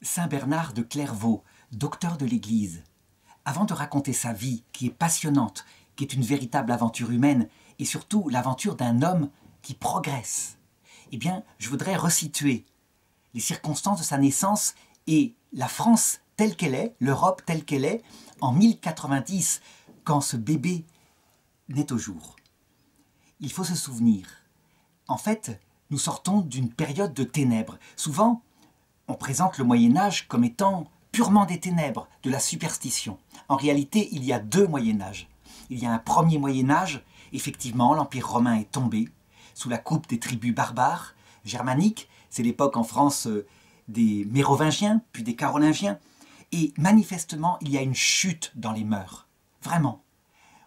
Saint Bernard de Clairvaux, docteur de l'Église, avant de raconter sa vie, qui est passionnante, qui est une véritable aventure humaine, et surtout l'aventure d'un homme qui progresse, eh bien, je voudrais resituer les circonstances de sa naissance et la France telle qu'elle est, l'Europe telle qu'elle est, en 1090, quand ce bébé naît au jour. Il faut se souvenir, en fait, nous sortons d'une période de ténèbres. Souvent, on présente le Moyen-Âge comme étant purement des ténèbres, de la superstition. En réalité, il y a deux Moyen-Âges. Il y a un premier Moyen-Âge, effectivement, l'Empire romain est tombé, sous la coupe des tribus barbares, germaniques. C'est l'époque en France des Mérovingiens, puis des Carolingiens. Et manifestement, il y a une chute dans les mœurs. Vraiment.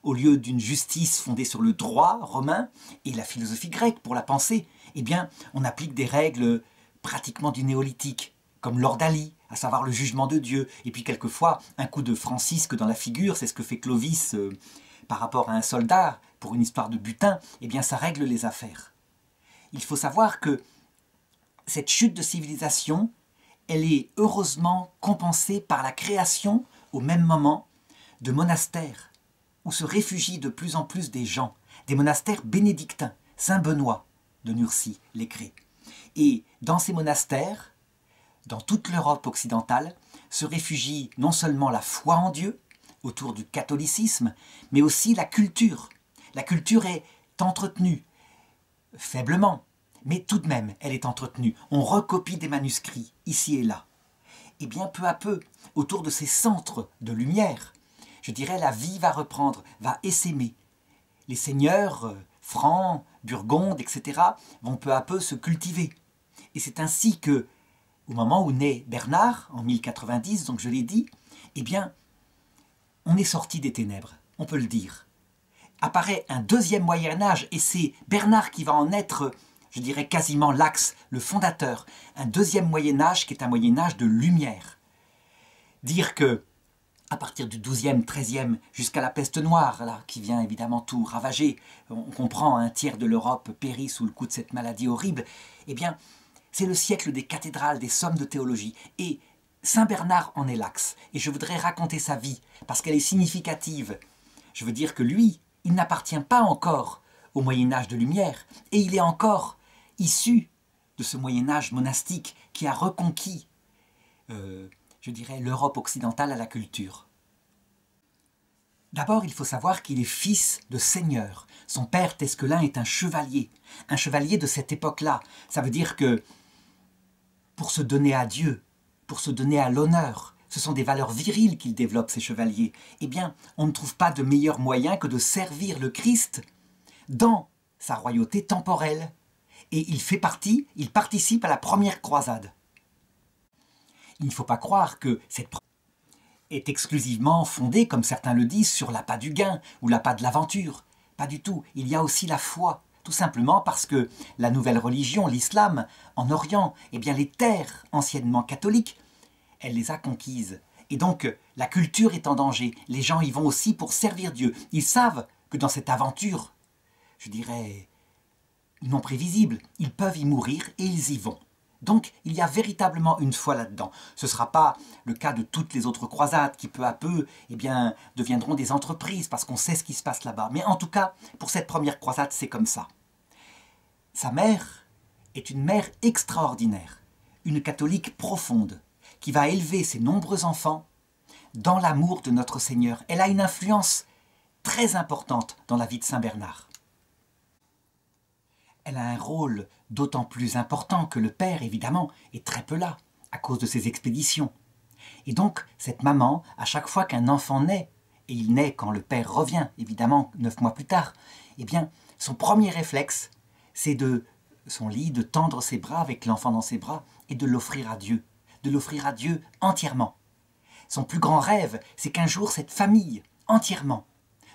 Au lieu d'une justice fondée sur le droit romain et la philosophie grecque pour la pensée, eh bien, on applique des règles pratiquement du néolithique, comme l'ordalie, à savoir le jugement de Dieu, et puis quelquefois un coup de francisque dans la figure, c'est ce que fait Clovis par rapport à un soldat pour une histoire de butin, eh bien ça règle les affaires. Il faut savoir que cette chute de civilisation, elle est heureusement compensée par la création, au même moment, de monastères, où se réfugient de plus en plus des gens, des monastères bénédictins, Saint-Benoît de Nursie les crée. Et dans ces monastères, dans toute l'Europe occidentale, se réfugie non seulement la foi en Dieu, autour du catholicisme, mais aussi la culture. La culture est entretenue, faiblement, mais tout de même, elle est entretenue. On recopie des manuscrits, ici et là. Et bien peu à peu, autour de ces centres de lumière, je dirais la vie va reprendre, va essaimer. Les seigneurs, francs, burgondes, etc., vont peu à peu se cultiver. Et c'est ainsi que, au moment où naît Bernard, en 1090, donc je l'ai dit, eh bien, on est sorti des ténèbres, on peut le dire. Apparaît un deuxième Moyen-Âge, et c'est Bernard qui va en être, je dirais quasiment l'axe, le fondateur. Un deuxième Moyen-Âge qui est un Moyen-Âge de lumière. Dire que, à partir du XIIe, XIIIe, jusqu'à la peste noire, là, qui vient évidemment tout ravager, on comprend, un tiers de l'Europe périt sous le coup de cette maladie horrible, eh bien, c'est le siècle des cathédrales, des sommes de théologie. Et Saint Bernard en est l'axe. Et je voudrais raconter sa vie, parce qu'elle est significative. Je veux dire que lui, il n'appartient pas encore au Moyen-Âge de lumière, et il est encore issu de ce Moyen-Âge monastique qui a reconquis, je dirais, l'Europe occidentale à la culture. D'abord, il faut savoir qu'il est fils de seigneur. Son père Tesquelin est un chevalier de cette époque-là. Ça veut dire que pour se donner à Dieu, pour se donner à l'honneur, ce sont des valeurs viriles qu'il développe, ces chevaliers. Eh bien, on ne trouve pas de meilleur moyen que de servir le Christ dans sa royauté temporelle. Et il participe à la première croisade. Il ne faut pas croire que cette est exclusivement fondée, comme certains le disent, sur l'appât du gain ou l'appât de l'aventure. Pas du tout. Il y a aussi la foi. Tout simplement parce que la nouvelle religion, l'islam, en Orient, eh bien les terres anciennement catholiques, elle les a conquises. Et donc, la culture est en danger. Les gens y vont aussi pour servir Dieu. Ils savent que dans cette aventure, je dirais, non prévisible, ils peuvent y mourir et ils y vont. Donc, il y a véritablement une foi là-dedans. Ce ne sera pas le cas de toutes les autres croisades qui, peu à peu, eh bien, deviendront des entreprises parce qu'on sait ce qui se passe là-bas. Mais en tout cas, pour cette première croisade, c'est comme ça. Sa mère est une mère extraordinaire, une catholique profonde, qui va élever ses nombreux enfants dans l'amour de notre Seigneur. Elle a une influence très importante dans la vie de Saint Bernard. Elle a un rôle d'autant plus important que le père, évidemment, est très peu là, à cause de ses expéditions. Et donc, cette maman, à chaque fois qu'un enfant naît, et il naît quand le père revient, évidemment, 9 mois plus tard, eh bien, son premier réflexe, c'est de son lit, de tendre ses bras avec l'enfant dans ses bras et de l'offrir à Dieu entièrement. Son plus grand rêve, c'est qu'un jour, cette famille, entièrement,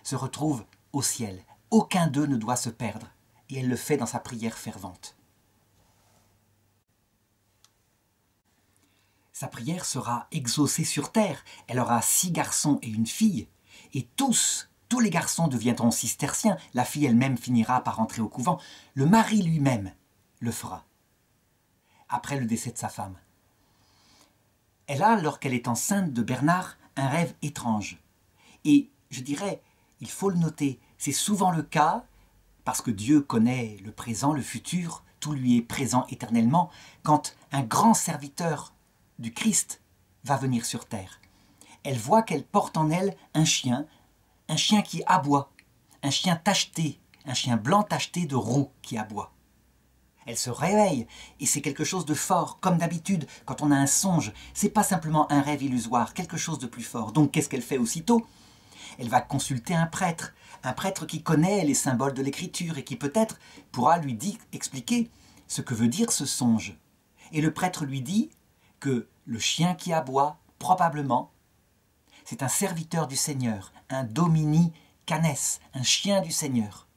se retrouve au ciel. Aucun d'eux ne doit se perdre. Et elle le fait dans sa prière fervente. Sa prière sera exaucée sur terre. Elle aura 6 garçons et une fille. Et tous les garçons deviendront cisterciens. La fille elle-même finira par entrer au couvent. Le mari lui-même le fera, après le décès de sa femme. Elle a, lorsqu'elle est enceinte de Bernard, un rêve étrange. Et je dirais, il faut le noter, c'est souvent le cas, parce que Dieu connaît le présent, le futur, tout lui est présent éternellement, quand un grand serviteur du Christ va venir sur terre. Elle voit qu'elle porte en elle un chien qui aboie, un chien tacheté, un chien blanc tacheté de roux qui aboie. Elle se réveille, et c'est quelque chose de fort, comme d'habitude, quand on a un songe, c'est pas simplement un rêve illusoire, quelque chose de plus fort. Donc qu'est-ce qu'elle fait aussitôt? Elle va consulter un prêtre qui connaît les symboles de l'écriture et qui peut-être pourra lui expliquer ce que veut dire ce songe. Et le prêtre lui dit que le chien qui aboie, probablement, c'est un serviteur du Seigneur, un domini canes, un chien du Seigneur.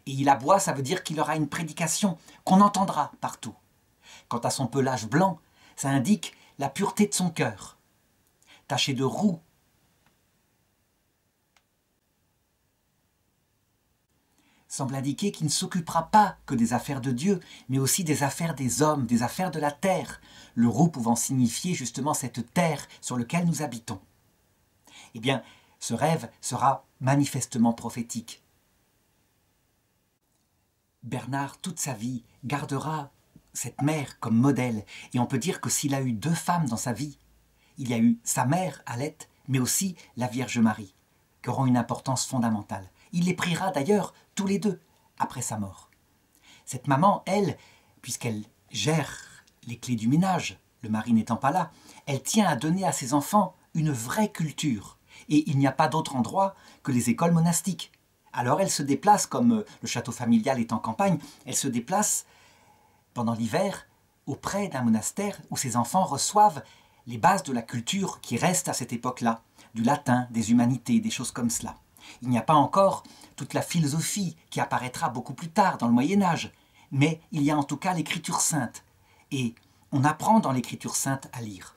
Et il aboie, ça veut dire qu'il aura une prédication qu'on entendra partout. Quant à son pelage blanc, ça indique la pureté de son cœur. Taché de roux, semble indiquer qu'il ne s'occupera pas que des affaires de Dieu, mais aussi des affaires des hommes, des affaires de la terre, le roux pouvant signifier justement cette terre sur laquelle nous habitons. Eh bien, ce rêve sera manifestement prophétique. Bernard, toute sa vie, gardera cette mère comme modèle, et on peut dire que s'il a eu 2 femmes dans sa vie, il y a eu sa mère, Alette, mais aussi la Vierge Marie, qui auront une importance fondamentale. Il les priera d'ailleurs tous les 2 après sa mort. Cette maman, elle, puisqu'elle gère les clés du ménage, le mari n'étant pas là, elle tient à donner à ses enfants une vraie culture. Et il n'y a pas d'autre endroit que les écoles monastiques. Alors elle se déplace, comme le château familial est en campagne, elle se déplace pendant l'hiver auprès d'un monastère où ses enfants reçoivent les bases de la culture qui reste à cette époque-là, du latin, des humanités, des choses comme cela. Il n'y a pas encore toute la philosophie qui apparaîtra beaucoup plus tard dans le Moyen-Âge, mais il y a en tout cas l'écriture sainte, et on apprend dans l'écriture sainte à lire.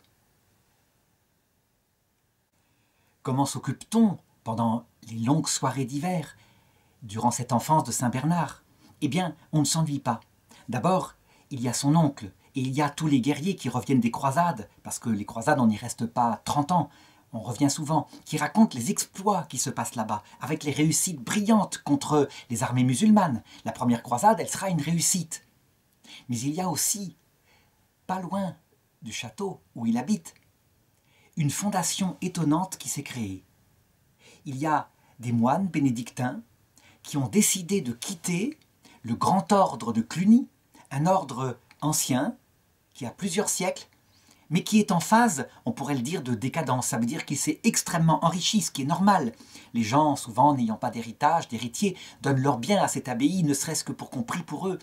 Comment s'occupe-t-on pendant les longues soirées d'hiver, durant cette enfance de Saint Bernard? Eh bien, on ne s'ennuie pas. D'abord, il y a son oncle, et il y a tous les guerriers qui reviennent des croisades, parce que les croisades, on n'y reste pas 30 ans, on revient souvent, qui racontent les exploits qui se passent là-bas, avec les réussites brillantes contre les armées musulmanes. La première croisade, elle sera une réussite. Mais il y a aussi, pas loin du château où il habite, une fondation étonnante qui s'est créée. Il y a des moines bénédictins qui ont décidé de quitter le grand ordre de Cluny, un ordre ancien, qui a plusieurs siècles, mais qui est en phase, on pourrait le dire, de décadence. Ça veut dire qu'il s'est extrêmement enrichi, ce qui est normal. Les gens, souvent n'ayant pas d'héritage, d'héritier, donnent leur bien à cette abbaye, ne serait-ce que pour qu'on prie pour eux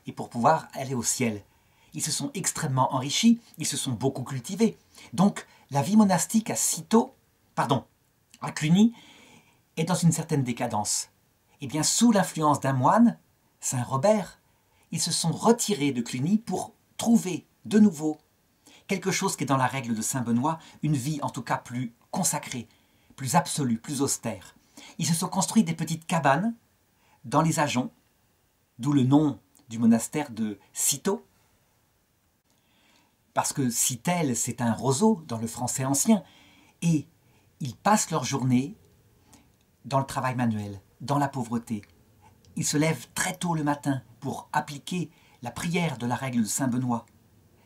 et pour pouvoir aller au ciel. Ils se sont extrêmement enrichis, ils se sont beaucoup cultivés. Donc, la vie monastique à Cluny, est dans une certaine décadence. Et bien, sous l'influence d'un moine, Saint Robert, ils se sont retirés de Cluny pour trouver de nouveau quelque chose qui est dans la règle de Saint Benoît, une vie en tout cas plus consacrée, plus absolue, plus austère. Ils se sont construits des petites cabanes dans les ajoncs, d'où le nom du monastère de Cîteaux, parce que Citel, c'est un roseau dans le français ancien, et ils passent leur journée dans le travail manuel, dans la pauvreté. Ils se lèvent très tôt le matin pour appliquer la prière de la règle de Saint Benoît.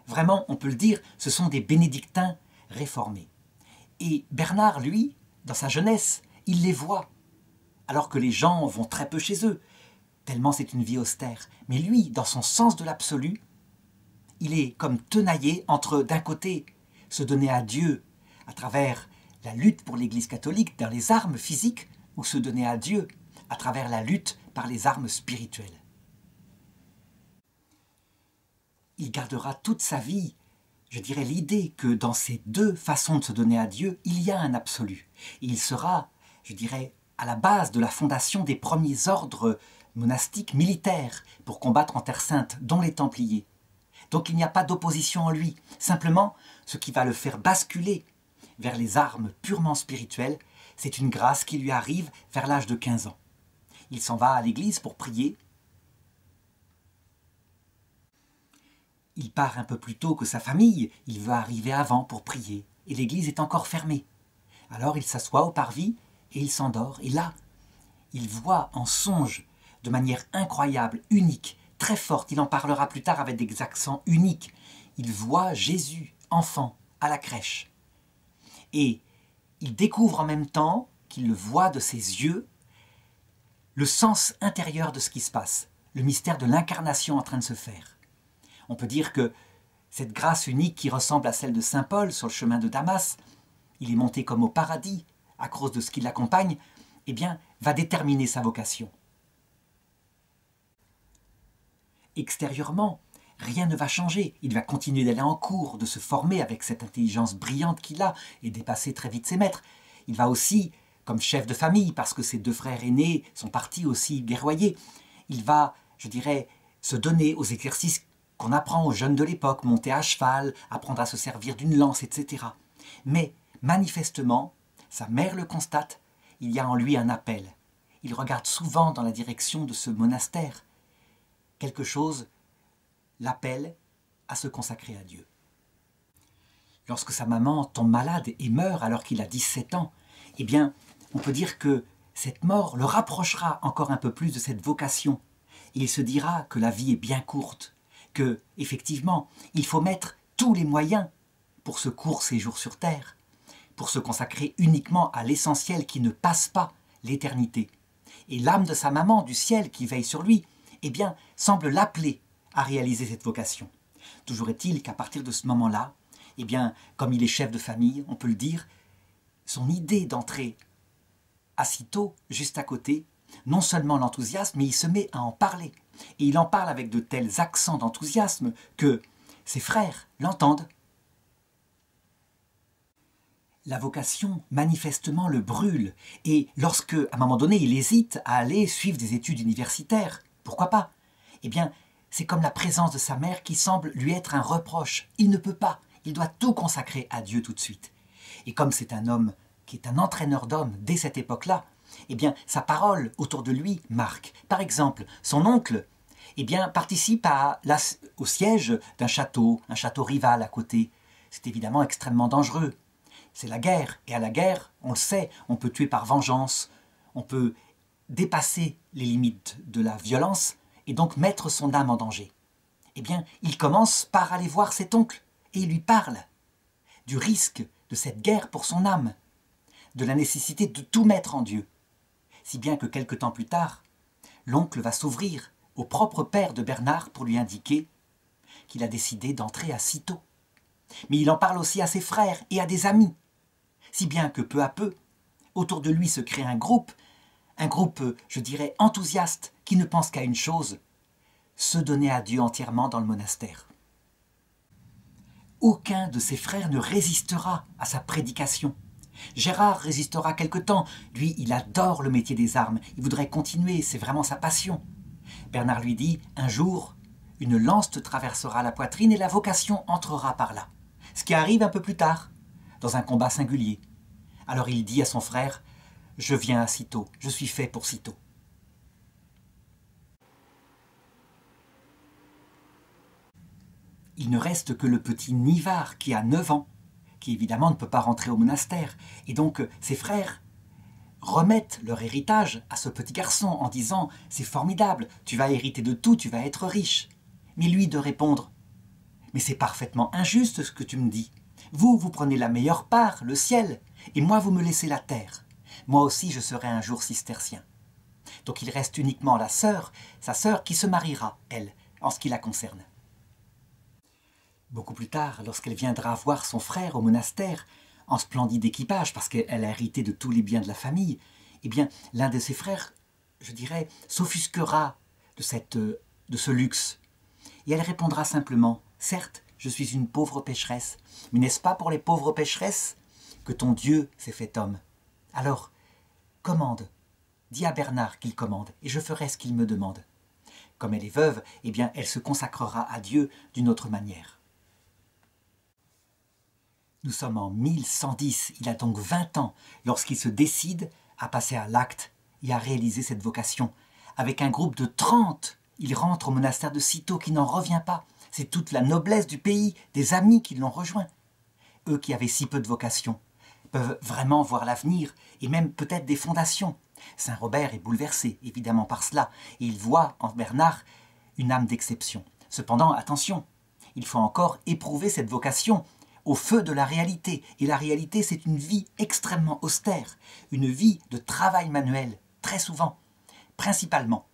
Vraiment, on peut le dire, ce sont des bénédictins réformés. Et Bernard, lui, dans sa jeunesse, il les voit, alors que les gens vont très peu chez eux, tellement c'est une vie austère. Mais lui, dans son sens de l'absolu, il est comme tenaillé entre, d'un côté, se donner à Dieu à travers la lutte pour l'Église catholique dans les armes physiques, ou se donner à Dieu à travers la lutte par les armes spirituelles. Il gardera toute sa vie, je dirais, l'idée que dans ces 2 façons de se donner à Dieu, il y a un absolu. Et il sera, je dirais, à la base de la fondation des premiers ordres monastiques militaires pour combattre en Terre Sainte, dont les Templiers. Donc il n'y a pas d'opposition en lui. Simplement, ce qui va le faire basculer vers les armes purement spirituelles, c'est une grâce qui lui arrive vers l'âge de 15 ans. Il s'en va à l'église pour prier. Il part un peu plus tôt que sa famille, il veut arriver avant pour prier, et l'église est encore fermée. Alors il s'assoit au parvis et il s'endort, et là, il voit en songe, de manière incroyable, unique, très forte, il en parlera plus tard avec des accents uniques, il voit Jésus, enfant, à la crèche. Et il découvre en même temps qu'il le voit de ses yeux, le sens intérieur de ce qui se passe, le mystère de l'incarnation en train de se faire. On peut dire que cette grâce unique qui ressemble à celle de saint Paul sur le chemin de Damas, il est monté comme au paradis à cause de ce qui l'accompagne, eh bien, va déterminer sa vocation. Extérieurement, rien ne va changer. Il va continuer d'aller en cours, de se former avec cette intelligence brillante qu'il a et dépasser très vite ses maîtres. Il va aussi, comme chef de famille, parce que ses deux frères aînés sont partis aussi guerroyer, il va, je dirais, se donner aux exercices qu'on apprend aux jeunes de l'époque, monter à cheval, apprendre à se servir d'une lance, etc. Mais, manifestement, sa mère le constate, il y a en lui un appel. Il regarde souvent dans la direction de ce monastère. Quelque chose l'appelle à se consacrer à Dieu. Lorsque sa maman tombe malade et meurt alors qu'il a 17 ans, eh bien, on peut dire que cette mort le rapprochera encore un peu plus de cette vocation. Et il se dira que la vie est bien courte, que, effectivement, il faut mettre tous les moyens pour ce court séjour sur terre, pour se consacrer uniquement à l'essentiel qui ne passe pas, l'éternité. Et l'âme de sa maman du ciel qui veille sur lui, eh bien, semble l'appeler à réaliser cette vocation. Toujours est-il qu'à partir de ce moment-là, eh bien, comme il est chef de famille, on peut le dire, son idée d'entrer à Cîteaux, juste à côté, non seulement l'enthousiasme, mais il se met à en parler. Et il en parle avec de tels accents d'enthousiasme que ses frères l'entendent. La vocation, manifestement, le brûle. Et lorsque, à un moment donné, il hésite à aller suivre des études universitaires, pourquoi pas? Eh bien, c'est comme la présence de sa mère qui semble lui être un reproche. Il ne peut pas. Il doit tout consacrer à Dieu tout de suite. Et comme c'est un homme qui est un entraîneur d'hommes dès cette époque-là, eh bien, sa parole autour de lui marque. Par exemple, son oncle, eh bien, participe au siège d'un château, un château rival à côté. C'est évidemment extrêmement dangereux. C'est la guerre. Et à la guerre, on le sait, on peut tuer par vengeance, on peut dépasser les limites de la violence et donc mettre son âme en danger. Eh bien, il commence par aller voir cet oncle et il lui parle du risque de cette guerre pour son âme, de la nécessité de tout mettre en Dieu. Si bien que quelque temps plus tard, l'oncle va s'ouvrir au propre père de Bernard pour lui indiquer qu'il a décidé d'entrer à Cîteaux. Mais il en parle aussi à ses frères et à des amis, si bien que peu à peu, autour de lui se crée un groupe, je dirais, enthousiaste, qui ne pense qu'à une chose, se donner à Dieu entièrement dans le monastère. Aucun de ses frères ne résistera à sa prédication. Gérard résistera quelque temps. Lui, il adore le métier des armes. Il voudrait continuer, c'est vraiment sa passion. Bernard lui dit, un jour, une lance te traversera la poitrine et la vocation entrera par là. Ce qui arrive un peu plus tard, dans un combat singulier. Alors il dit à son frère, je viens à Cîteaux, je suis fait pour Cîteaux. Il ne reste que le petit Nivard qui a 9 ans, qui évidemment ne peut pas rentrer au monastère. Et donc ses frères remettent leur héritage à ce petit garçon en disant « c'est formidable, tu vas hériter de tout, tu vas être riche ». Mais lui de répondre « mais c'est parfaitement injuste ce que tu me dis. Vous prenez la meilleure part, le ciel, et moi vous me laissez la terre. Moi aussi je serai un jour cistercien. » Donc il reste uniquement sa sœur qui se mariera, elle, en ce qui la concerne. Beaucoup plus tard, lorsqu'elle viendra voir son frère au monastère, en splendide équipage, parce qu'elle a hérité de tous les biens de la famille, eh bien, l'un de ses frères, je dirais, s'offusquera de ce luxe. Et elle répondra simplement, « Certes, je suis une pauvre pécheresse, mais n'est-ce pas pour les pauvres pécheresses que ton Dieu s'est fait homme? Alors, commande, dis à Bernard qu'il commande, et je ferai ce qu'il me demande. » Comme elle est veuve, eh bien, elle se consacrera à Dieu d'une autre manière. Nous sommes en 1110, il a donc 20 ans, lorsqu'il se décide à passer à l'acte et à réaliser cette vocation. Avec un groupe de 30, il rentre au monastère de Cîteaux qui n'en revient pas. c'est toute la noblesse du pays, des amis qui l'ont rejoint. Eux qui avaient si peu de vocation peuvent vraiment voir l'avenir et même peut-être des fondations. Saint Robert est bouleversé, évidemment, par cela, et il voit en Bernard une âme d'exception. Cependant, attention, il faut encore éprouver cette vocation au feu de la réalité. Et la réalité, c'est une vie extrêmement austère, une vie de travail manuel, très souvent, principalement.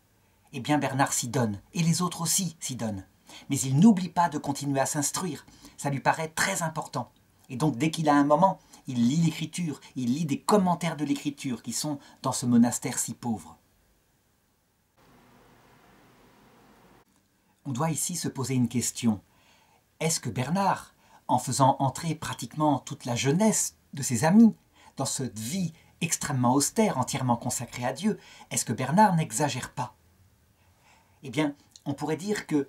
Eh bien, Bernard s'y donne, et les autres aussi s'y donnent. Mais il n'oublie pas de continuer à s'instruire, ça lui paraît très important. Et donc, dès qu'il a un moment, il lit l'écriture, il lit des commentaires de l'écriture qui sont dans ce monastère si pauvre. On doit ici se poser une question. Est-ce que Bernard, en faisant entrer pratiquement toute la jeunesse de ses amis dans cette vie extrêmement austère, entièrement consacrée à Dieu, est-ce que Bernard n'exagère pas? Eh bien, on pourrait dire que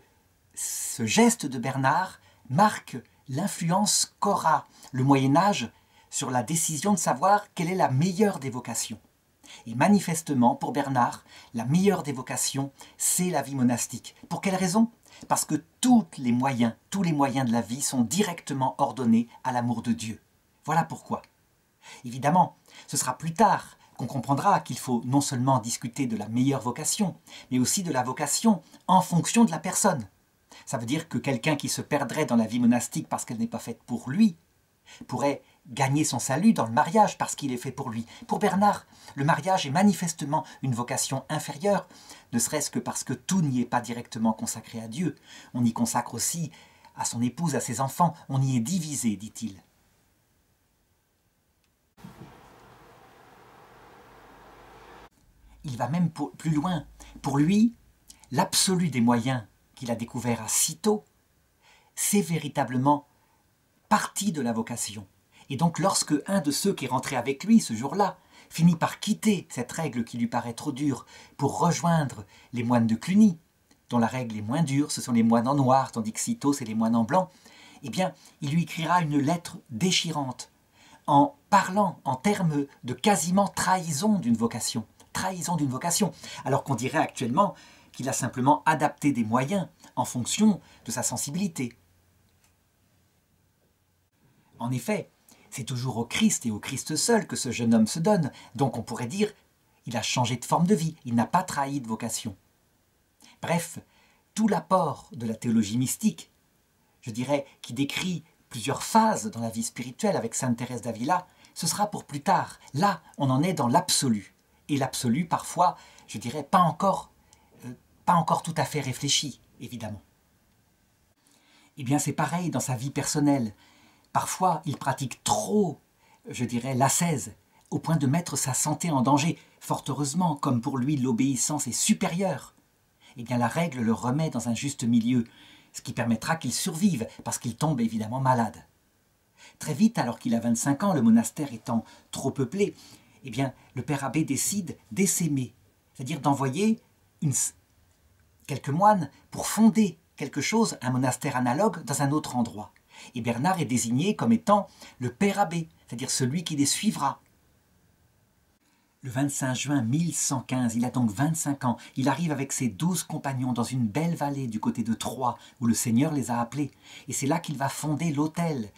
ce geste de Bernard marque l'influence qu'aura le Moyen-Âge sur la décision de savoir quelle est la meilleure des vocations. Et manifestement, pour Bernard, la meilleure des vocations, c'est la vie monastique. Pour quelle raison? Parce que tous les moyens de la vie sont directement ordonnés à l'amour de Dieu. Voilà pourquoi. Évidemment, ce sera plus tard qu'on comprendra qu'il faut non seulement discuter de la meilleure vocation, mais aussi de la vocation en fonction de la personne. Ça veut dire que quelqu'un qui se perdrait dans la vie monastique parce qu'elle n'est pas faite pour lui, pourrait gagner son salut dans le mariage parce qu'il est fait pour lui. Pour Bernard, le mariage est manifestement une vocation inférieure, ne serait-ce que parce que tout n'y est pas directement consacré à Dieu. On y consacre aussi à son épouse, à ses enfants, on y est divisé, dit-il. Il va même plus loin. Pour lui, l'absolu des moyens qu'il a découvert si tôt, c'est véritablement partie de la vocation. Et donc lorsque un de ceux qui est rentré avec lui ce jour-là finit par quitter cette règle qui lui paraît trop dure pour rejoindre les moines de Cluny, dont la règle est moins dure, ce sont les moines en noir, tandis que Cîteaux, c'est les moines en blanc, eh bien, il lui écrira une lettre déchirante, en parlant en termes de quasiment trahison d'une vocation. Trahison d'une vocation, alors qu'on dirait actuellement qu'il a simplement adapté des moyens en fonction de sa sensibilité. En effet, c'est toujours au Christ et au Christ seul que ce jeune homme se donne, donc on pourrait dire il a changé de forme de vie, il n'a pas trahi de vocation. Bref, tout l'apport de la théologie mystique, je dirais, qui décrit plusieurs phases dans la vie spirituelle avec sainte Thérèse d'Avila, ce sera pour plus tard. Là, on en est dans l'absolu. Et l'absolu, parfois, je dirais, pas encore tout à fait réfléchi, évidemment. Eh bien, c'est pareil dans sa vie personnelle. Parfois, il pratique trop, je dirais, l'ascèse, au point de mettre sa santé en danger. Fort heureusement, comme pour lui l'obéissance est supérieure, eh bien la règle le remet dans un juste milieu, ce qui permettra qu'il survive, parce qu'il tombe évidemment malade. Très vite, alors qu'il a 25 ans, le monastère étant trop peuplé, eh bien, le père abbé décide d'essaimer, c'est-à-dire d'envoyer quelques moines pour fonder quelque chose, un monastère analogue, dans un autre endroit. Et Bernard est désigné comme étant le père abbé, c'est-à-dire celui qui les suivra. Le 25 juin 1115, il a donc 25 ans, il arrive avec ses 12 compagnons dans une belle vallée du côté de Troyes, où le Seigneur les a appelés. Et c'est là qu'il va fonder l'autel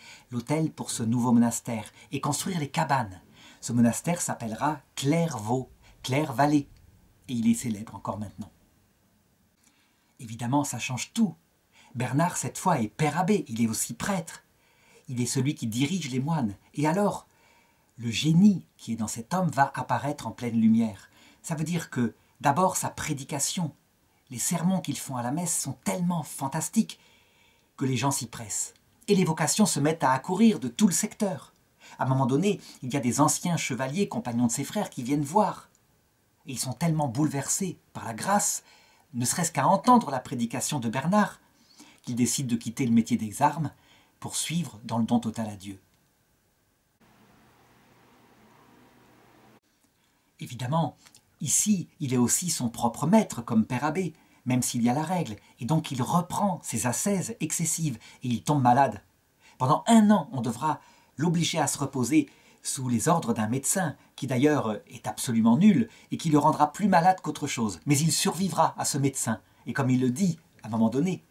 pour ce nouveau monastère, et construire les cabanes. Ce monastère s'appellera Clairvaux, Claire-Vallée, et il est célèbre encore maintenant. Évidemment, ça change tout. Bernard, cette fois, est père abbé, il est aussi prêtre. Il est celui qui dirige les moines. Et alors, le génie qui est dans cet homme va apparaître en pleine lumière. Ça veut dire que, d'abord, sa prédication, les sermons qu'ils font à la messe sont tellement fantastiques que les gens s'y pressent. Et les vocations se mettent à accourir de tout le secteur. À un moment donné, il y a des anciens chevaliers, compagnons de ses frères, qui viennent voir. Et ils sont tellement bouleversés par la grâce, ne serait-ce qu'à entendre la prédication de Bernard, qu'ils décident de quitter le métier des armes pour suivre dans le don total à Dieu. Évidemment, ici, il est aussi son propre maître comme père abbé, même s'il y a la règle, et donc il reprend ses ascèses excessives et il tombe malade. Pendant 1 an, on devra l'obliger à se reposer sous les ordres d'un médecin, qui d'ailleurs est absolument nul et qui le rendra plus malade qu'autre chose. Mais il survivra à ce médecin, et comme il le dit à un moment donné,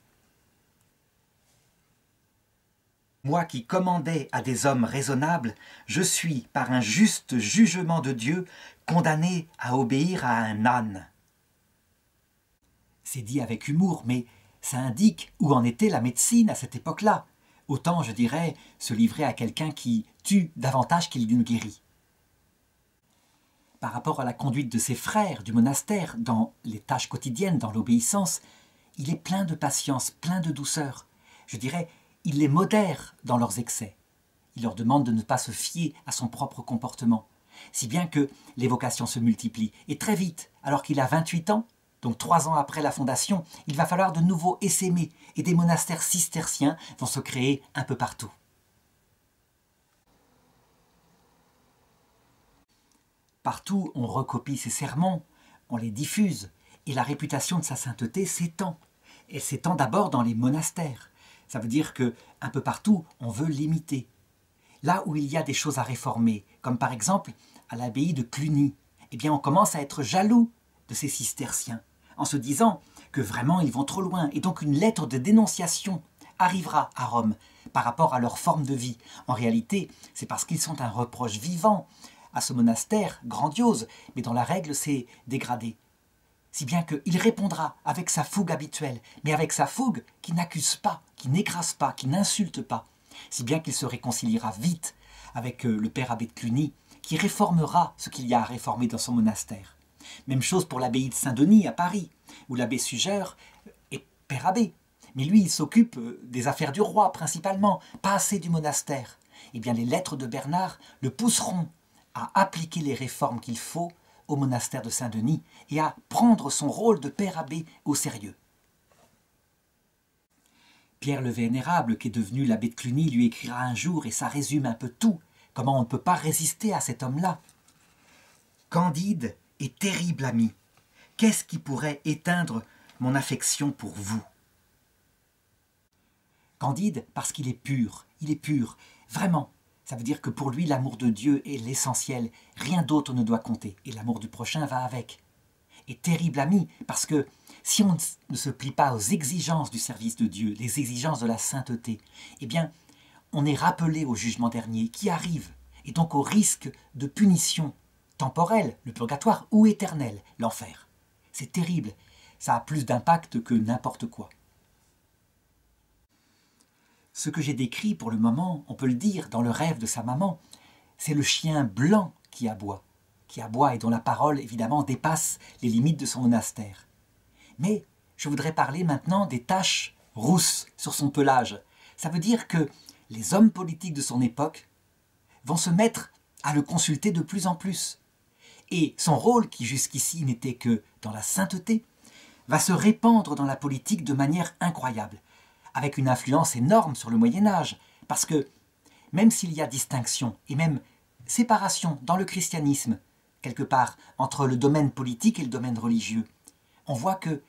Moi qui commandais à des hommes raisonnables, je suis, par un juste jugement de Dieu, condamné à obéir à un âne. » C'est dit avec humour, mais ça indique où en était la médecine à cette époque-là. Autant, je dirais, se livrer à quelqu'un qui tue davantage qu'il ne guérit. Par rapport à la conduite de ses frères du monastère, dans les tâches quotidiennes, dans l'obéissance, il est plein de patience, plein de douceur. Je dirais, il les modère dans leurs excès. Il leur demande de ne pas se fier à son propre comportement. Si bien que les vocations se multiplient. Et très vite, alors qu'il a 28 ans, donc 3 ans après la fondation, il va falloir de nouveaux essaimer et des monastères cisterciens vont se créer un peu partout. Partout, on recopie ses sermons, on les diffuse, et la réputation de sa sainteté s'étend. Elle s'étend d'abord dans les monastères. Ça veut dire qu'un peu partout, on veut l'imiter. Là où il y a des choses à réformer, comme par exemple à l'abbaye de Cluny, eh bien on commence à être jaloux de ces cisterciens, en se disant que vraiment ils vont trop loin, et donc une lettre de dénonciation arrivera à Rome par rapport à leur forme de vie. En réalité, c'est parce qu'ils sont un reproche vivant à ce monastère grandiose, mais dans la règle c'est dégradé. Si bien qu'il répondra avec sa fougue habituelle, mais avec sa fougue qui n'accuse pas, qui n'écrase pas, qui n'insulte pas. Si bien qu'il se réconciliera vite avec le père abbé de Cluny, qui réformera ce qu'il y a à réformer dans son monastère. Même chose pour l'abbaye de Saint-Denis à Paris, où l'abbé Suger est père abbé. Mais lui, il s'occupe des affaires du roi principalement, pas assez du monastère. Eh bien, les lettres de Bernard le pousseront à appliquer les réformes qu'il faut au monastère de Saint-Denis et à prendre son rôle de père abbé au sérieux. Pierre le Vénérable, qui est devenu l'abbé de Cluny, lui écrira un jour, et ça résume un peu tout, comment on ne peut pas résister à cet homme-là. « Candide est terrible ami. Qu'est-ce qui pourrait éteindre mon affection pour vous ?» Candide, parce qu'il est pur, vraiment. Ça veut dire que pour lui, l'amour de Dieu est l'essentiel, rien d'autre ne doit compter, et l'amour du prochain va avec. Et terrible ami, parce que si on ne se plie pas aux exigences du service de Dieu, les exigences de la sainteté, eh bien, on est rappelé au jugement dernier qui arrive, et donc au risque de punition temporelle, le purgatoire, ou éternel, l'enfer. C'est terrible, ça a plus d'impact que n'importe quoi. Ce que j'ai décrit pour le moment, on peut le dire, dans le rêve de sa maman, c'est le chien blanc qui aboie et dont la parole, évidemment, dépasse les limites de son monastère. Mais je voudrais parler maintenant des taches rousses sur son pelage. Ça veut dire que les hommes politiques de son époque vont se mettre à le consulter de plus en plus. Et son rôle, qui jusqu'ici n'était que dans la sainteté, va se répandre dans la politique de manière incroyable, avec une influence énorme sur le Moyen-Âge, parce que même s'il y a distinction et même séparation dans le christianisme, quelque part, entre le domaine politique et le domaine religieux, on voit qu'il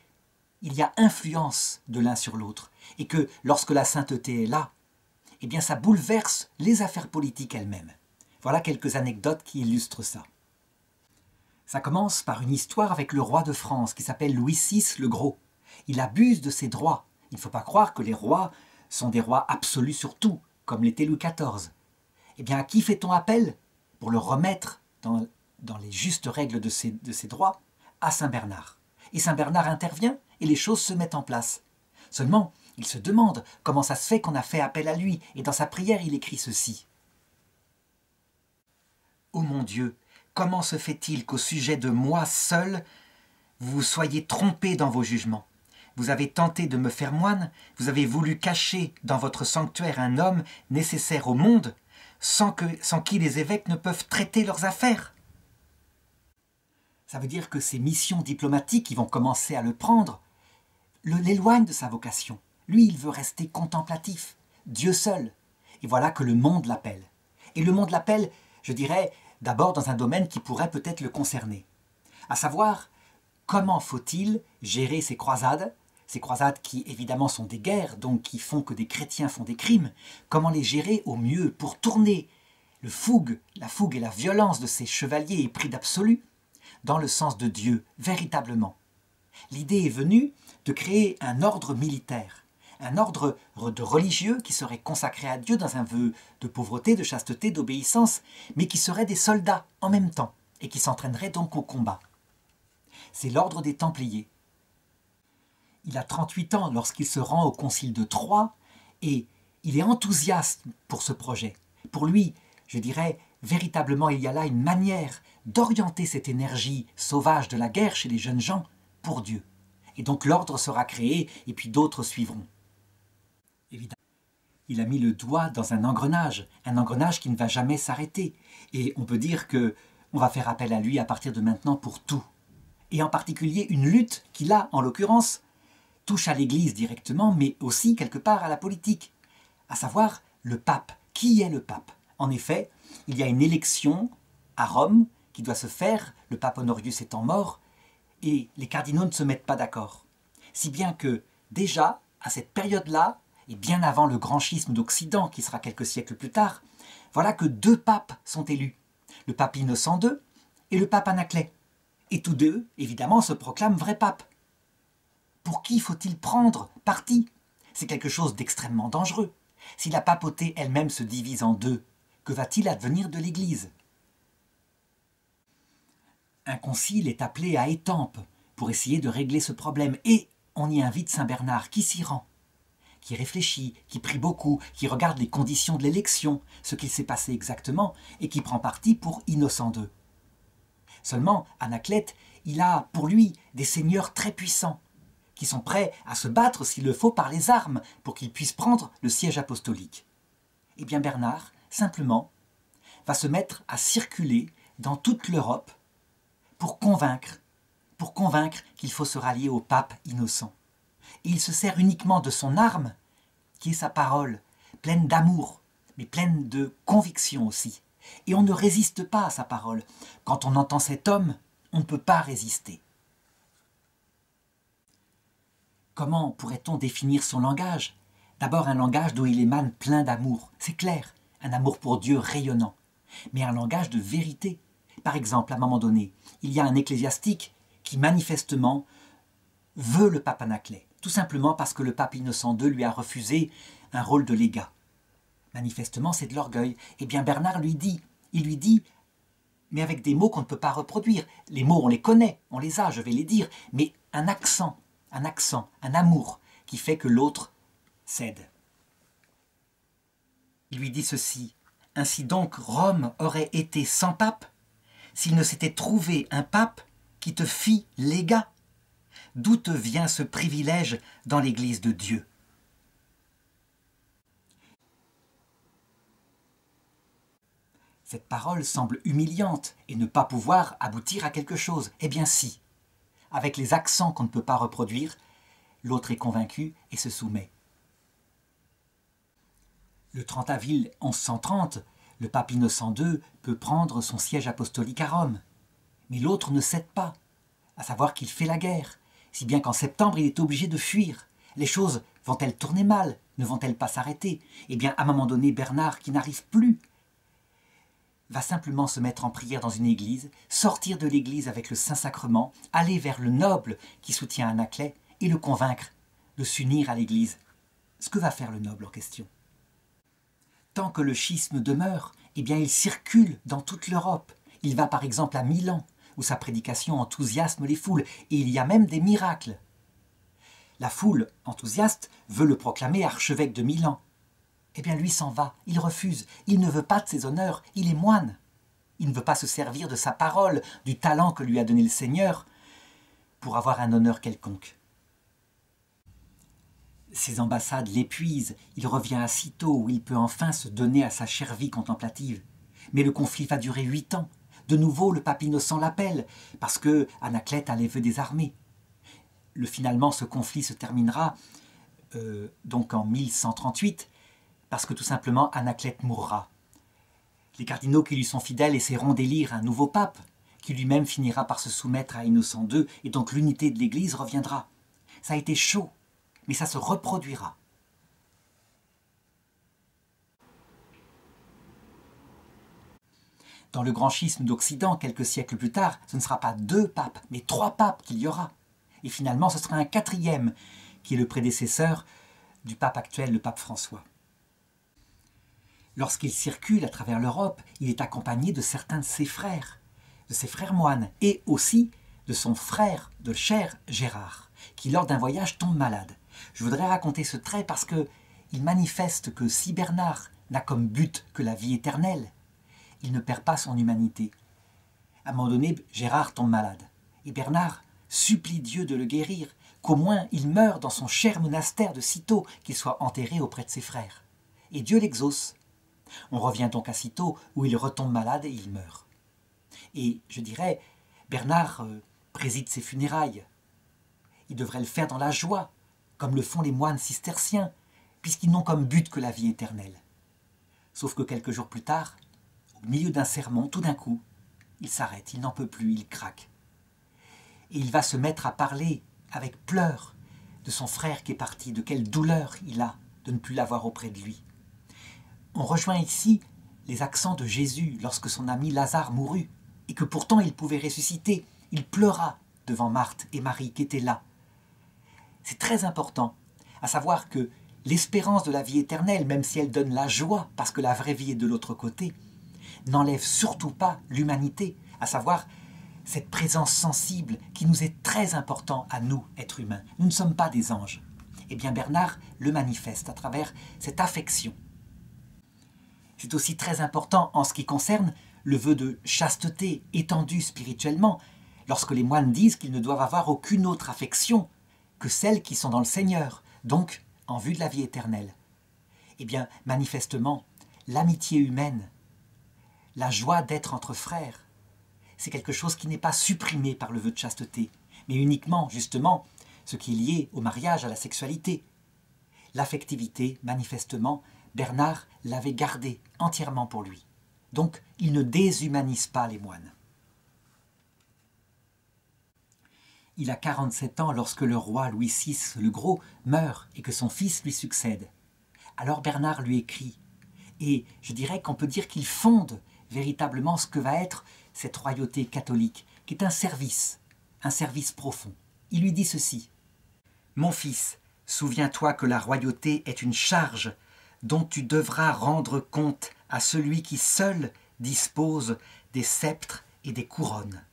y a influence de l'un sur l'autre, et que lorsque la sainteté est là, eh bien ça bouleverse les affaires politiques elles-mêmes. Voilà quelques anecdotes qui illustrent ça. Ça commence par une histoire avec le roi de France qui s'appelle Louis VI le Gros. Il abuse de ses droits. Il ne faut pas croire que les rois sont des rois absolus sur tout, comme l'était Louis XIV. Eh bien, à qui fait-on appel pour le remettre dans les justes règles de ses droits? À Saint Bernard. Et Saint Bernard intervient et les choses se mettent en place. Seulement, il se demande comment ça se fait qu'on a fait appel à lui, et dans sa prière, il écrit ceci. « Ô mon Dieu, comment se fait-il qu'au sujet de moi seul, vous vous soyez trompé dans vos jugements? Vous avez tenté de me faire moine, vous avez voulu cacher dans votre sanctuaire un homme nécessaire au monde, sans qui les évêques ne peuvent traiter leurs affaires. » Ça veut dire que ces missions diplomatiques qui vont commencer à le prendre l'éloignent de sa vocation. Lui, il veut rester contemplatif, Dieu seul. Et voilà que le monde l'appelle. Et le monde l'appelle, je dirais, d'abord dans un domaine qui pourrait peut-être le concerner. À savoir, comment faut-il gérer ces croisades qui évidemment sont des guerres, donc qui font que des chrétiens font des crimes, comment les gérer au mieux pour tourner la fougue et la violence de ces chevaliers épris d'absolu dans le sens de Dieu, véritablement. L'idée est venue de créer un ordre militaire, un ordre de religieux qui serait consacré à Dieu dans un vœu de pauvreté, de chasteté, d'obéissance, mais qui seraient des soldats en même temps, et qui s'entraîneraient donc au combat. C'est l'ordre des Templiers. Il a 38 ans lorsqu'il se rend au concile de Troyes, et il est enthousiaste pour ce projet. Pour lui, je dirais, véritablement, il y a là une manière d'orienter cette énergie sauvage de la guerre chez les jeunes gens pour Dieu. Et donc l'ordre sera créé, et puis d'autres suivront. Évidemment, il a mis le doigt dans un engrenage qui ne va jamais s'arrêter. Et on peut dire qu'on va faire appel à lui à partir de maintenant pour tout. Et en particulier une lutte qui, là, en l'occurrence, touche à l'Église directement, mais aussi quelque part à la politique, à savoir le pape. Qui est le pape? En effet, il y a une élection à Rome qui doit se faire, le pape Honorius étant mort, et les cardinaux ne se mettent pas d'accord. Si bien que, déjà, à cette période-là, et bien avant le grand schisme d'Occident, qui sera quelques siècles plus tard, voilà que 2 papes sont élus, le pape Innocent II et le pape Anaclet. Et tous deux, évidemment, se proclament vrais papes. Pour qui faut-il prendre parti? C'est quelque chose d'extrêmement dangereux. Si la papauté elle-même se divise en 2, que va-t-il advenir de l'Église? Un concile est appelé à Étampes pour essayer de régler ce problème. Et on y invite Saint Bernard qui s'y rend, qui réfléchit, qui prie beaucoup, qui regarde les conditions de l'élection, ce qu'il s'est passé exactement, et qui prend parti pour Innocent II. Seulement, Anaclet, il a pour lui des seigneurs très puissants, qui sont prêts à se battre s'il le faut par les armes pour qu'il puisse prendre le siège apostolique. Eh bien Bernard, simplement, va se mettre à circuler dans toute l'Europe pour convaincre qu'il faut se rallier au pape Innocent. Et il se sert uniquement de son arme, qui est sa parole, pleine d'amour, mais pleine de conviction aussi. Et on ne résiste pas à sa parole. Quand on entend cet homme, on ne peut pas résister. Comment pourrait-on définir son langage? D'abord un langage d'où il émane plein d'amour, c'est clair, un amour pour Dieu rayonnant, mais un langage de vérité. Par exemple, à un moment donné, il y a un ecclésiastique qui manifestement veut le pape Anaclet, tout simplement parce que le pape Innocent II lui a refusé un rôle de légat. Manifestement, c'est de l'orgueil. Eh bien, Bernard lui dit, mais avec des mots qu'on ne peut pas reproduire. Les mots, on les connaît, on les a, je vais les dire, mais un accent, un amour qui fait que l'autre cède. Il lui dit ceci: ainsi donc Rome aurait été sans pape s'il ne s'était trouvé un pape qui te fit légat. D'où te vient ce privilège dans l'Église de Dieu? Cette parole semble humiliante et ne pas pouvoir aboutir à quelque chose. Eh bien si, avec les accents qu'on ne peut pas reproduire, l'autre est convaincu et se soumet. Le 30 avril 1130, le pape Innocent II peut prendre son siège apostolique à Rome. Mais l'autre ne cède pas, à savoir qu'il fait la guerre, si bien qu'en septembre il est obligé de fuir. Les choses vont-elles tourner mal? Ne vont-elles pas s'arrêter? Eh bien, à un moment donné, Bernard, qui n'arrive plus, va simplement se mettre en prière dans une église, sortir de l'église avec le Saint-Sacrement, aller vers le noble qui soutient Anaclet et le convaincre de s'unir à l'église. Ce que va faire le noble en question. Tant que le schisme demeure, eh bien il circule dans toute l'Europe. Il va par exemple à Milan, où sa prédication enthousiasme les foules, et il y a même des miracles. La foule enthousiaste veut le proclamer archevêque de Milan. Eh bien lui s'en va, il refuse, il ne veut pas de ses honneurs, il est moine. Il ne veut pas se servir de sa parole, du talent que lui a donné le Seigneur, pour avoir un honneur quelconque. Ses ambassades l'épuisent, il revient à Cîteaux où il peut enfin se donner à sa chère vie contemplative. Mais le conflit va durer 8 ans. De nouveau, le pape Innocent l'appelle, parce que Anaclet a les vœux des armées. Finalement, ce conflit se terminera donc en 1138, parce que tout simplement Anaclet mourra. Les cardinaux qui lui sont fidèles essaieront d'élire un nouveau pape, qui lui-même finira par se soumettre à Innocent II, et donc l'unité de l'Église reviendra. Ça a été chaud, mais ça se reproduira. Dans le grand schisme d'Occident, quelques siècles plus tard, ce ne sera pas 2 papes, mais 3 papes qu'il y aura. Et finalement, ce sera un 4e, qui est le prédécesseur du pape actuel, le pape François. Lorsqu'il circule à travers l'Europe, il est accompagné de certains de ses frères moines, et aussi de son frère de chair Gérard, qui lors d'un voyage tombe malade. Je voudrais raconter ce trait parce qu'il manifeste que si Bernard n'a comme but que la vie éternelle, il ne perd pas son humanité. À un moment donné, Gérard tombe malade, et Bernard supplie Dieu de le guérir, qu'au moins il meure dans son cher monastère de Cîteaux, qu'il soit enterré auprès de ses frères. Et Dieu l'exauce. On revient donc à Cîteaux, où il retombe malade et il meurt. Et je dirais, Bernard préside ses funérailles. Il devrait le faire dans la joie, comme le font les moines cisterciens, puisqu'ils n'ont comme but que la vie éternelle. Sauf que quelques jours plus tard, au milieu d'un sermon, tout d'un coup, il s'arrête, il n'en peut plus, il craque. Et il va se mettre à parler avec pleurs de son frère qui est parti, de quelle douleur il a de ne plus l'avoir auprès de lui. On rejoint ici les accents de Jésus lorsque son ami Lazare mourut, et que pourtant il pouvait ressusciter. Il pleura devant Marthe et Marie qui étaient là. C'est très important, à savoir que l'espérance de la vie éternelle, même si elle donne la joie, parce que la vraie vie est de l'autre côté, n'enlève surtout pas l'humanité, à savoir cette présence sensible qui nous est très important à nous, êtres humains. Nous ne sommes pas des anges. Eh bien Bernard le manifeste à travers cette affection. C'est aussi très important en ce qui concerne le vœu de chasteté étendu spirituellement, lorsque les moines disent qu'ils ne doivent avoir aucune autre affection que celles qui sont dans le Seigneur, donc en vue de la vie éternelle. Eh bien, manifestement, l'amitié humaine, la joie d'être entre frères, c'est quelque chose qui n'est pas supprimé par le vœu de chasteté, mais uniquement, justement, ce qui est lié au mariage, à la sexualité. L'affectivité, manifestement, Bernard l'avait gardée entièrement pour lui. Donc, il ne déshumanise pas les moines. Il a 47 ans lorsque le roi Louis VI le Gros meurt et que son fils lui succède. Alors Bernard lui écrit, et je dirais qu'on peut dire qu'il fonde véritablement ce que va être cette royauté catholique, qui est un service profond. Il lui dit ceci: « Mon fils, souviens-toi que la royauté est une charge dont tu devras rendre compte à celui qui seul dispose des sceptres et des couronnes. »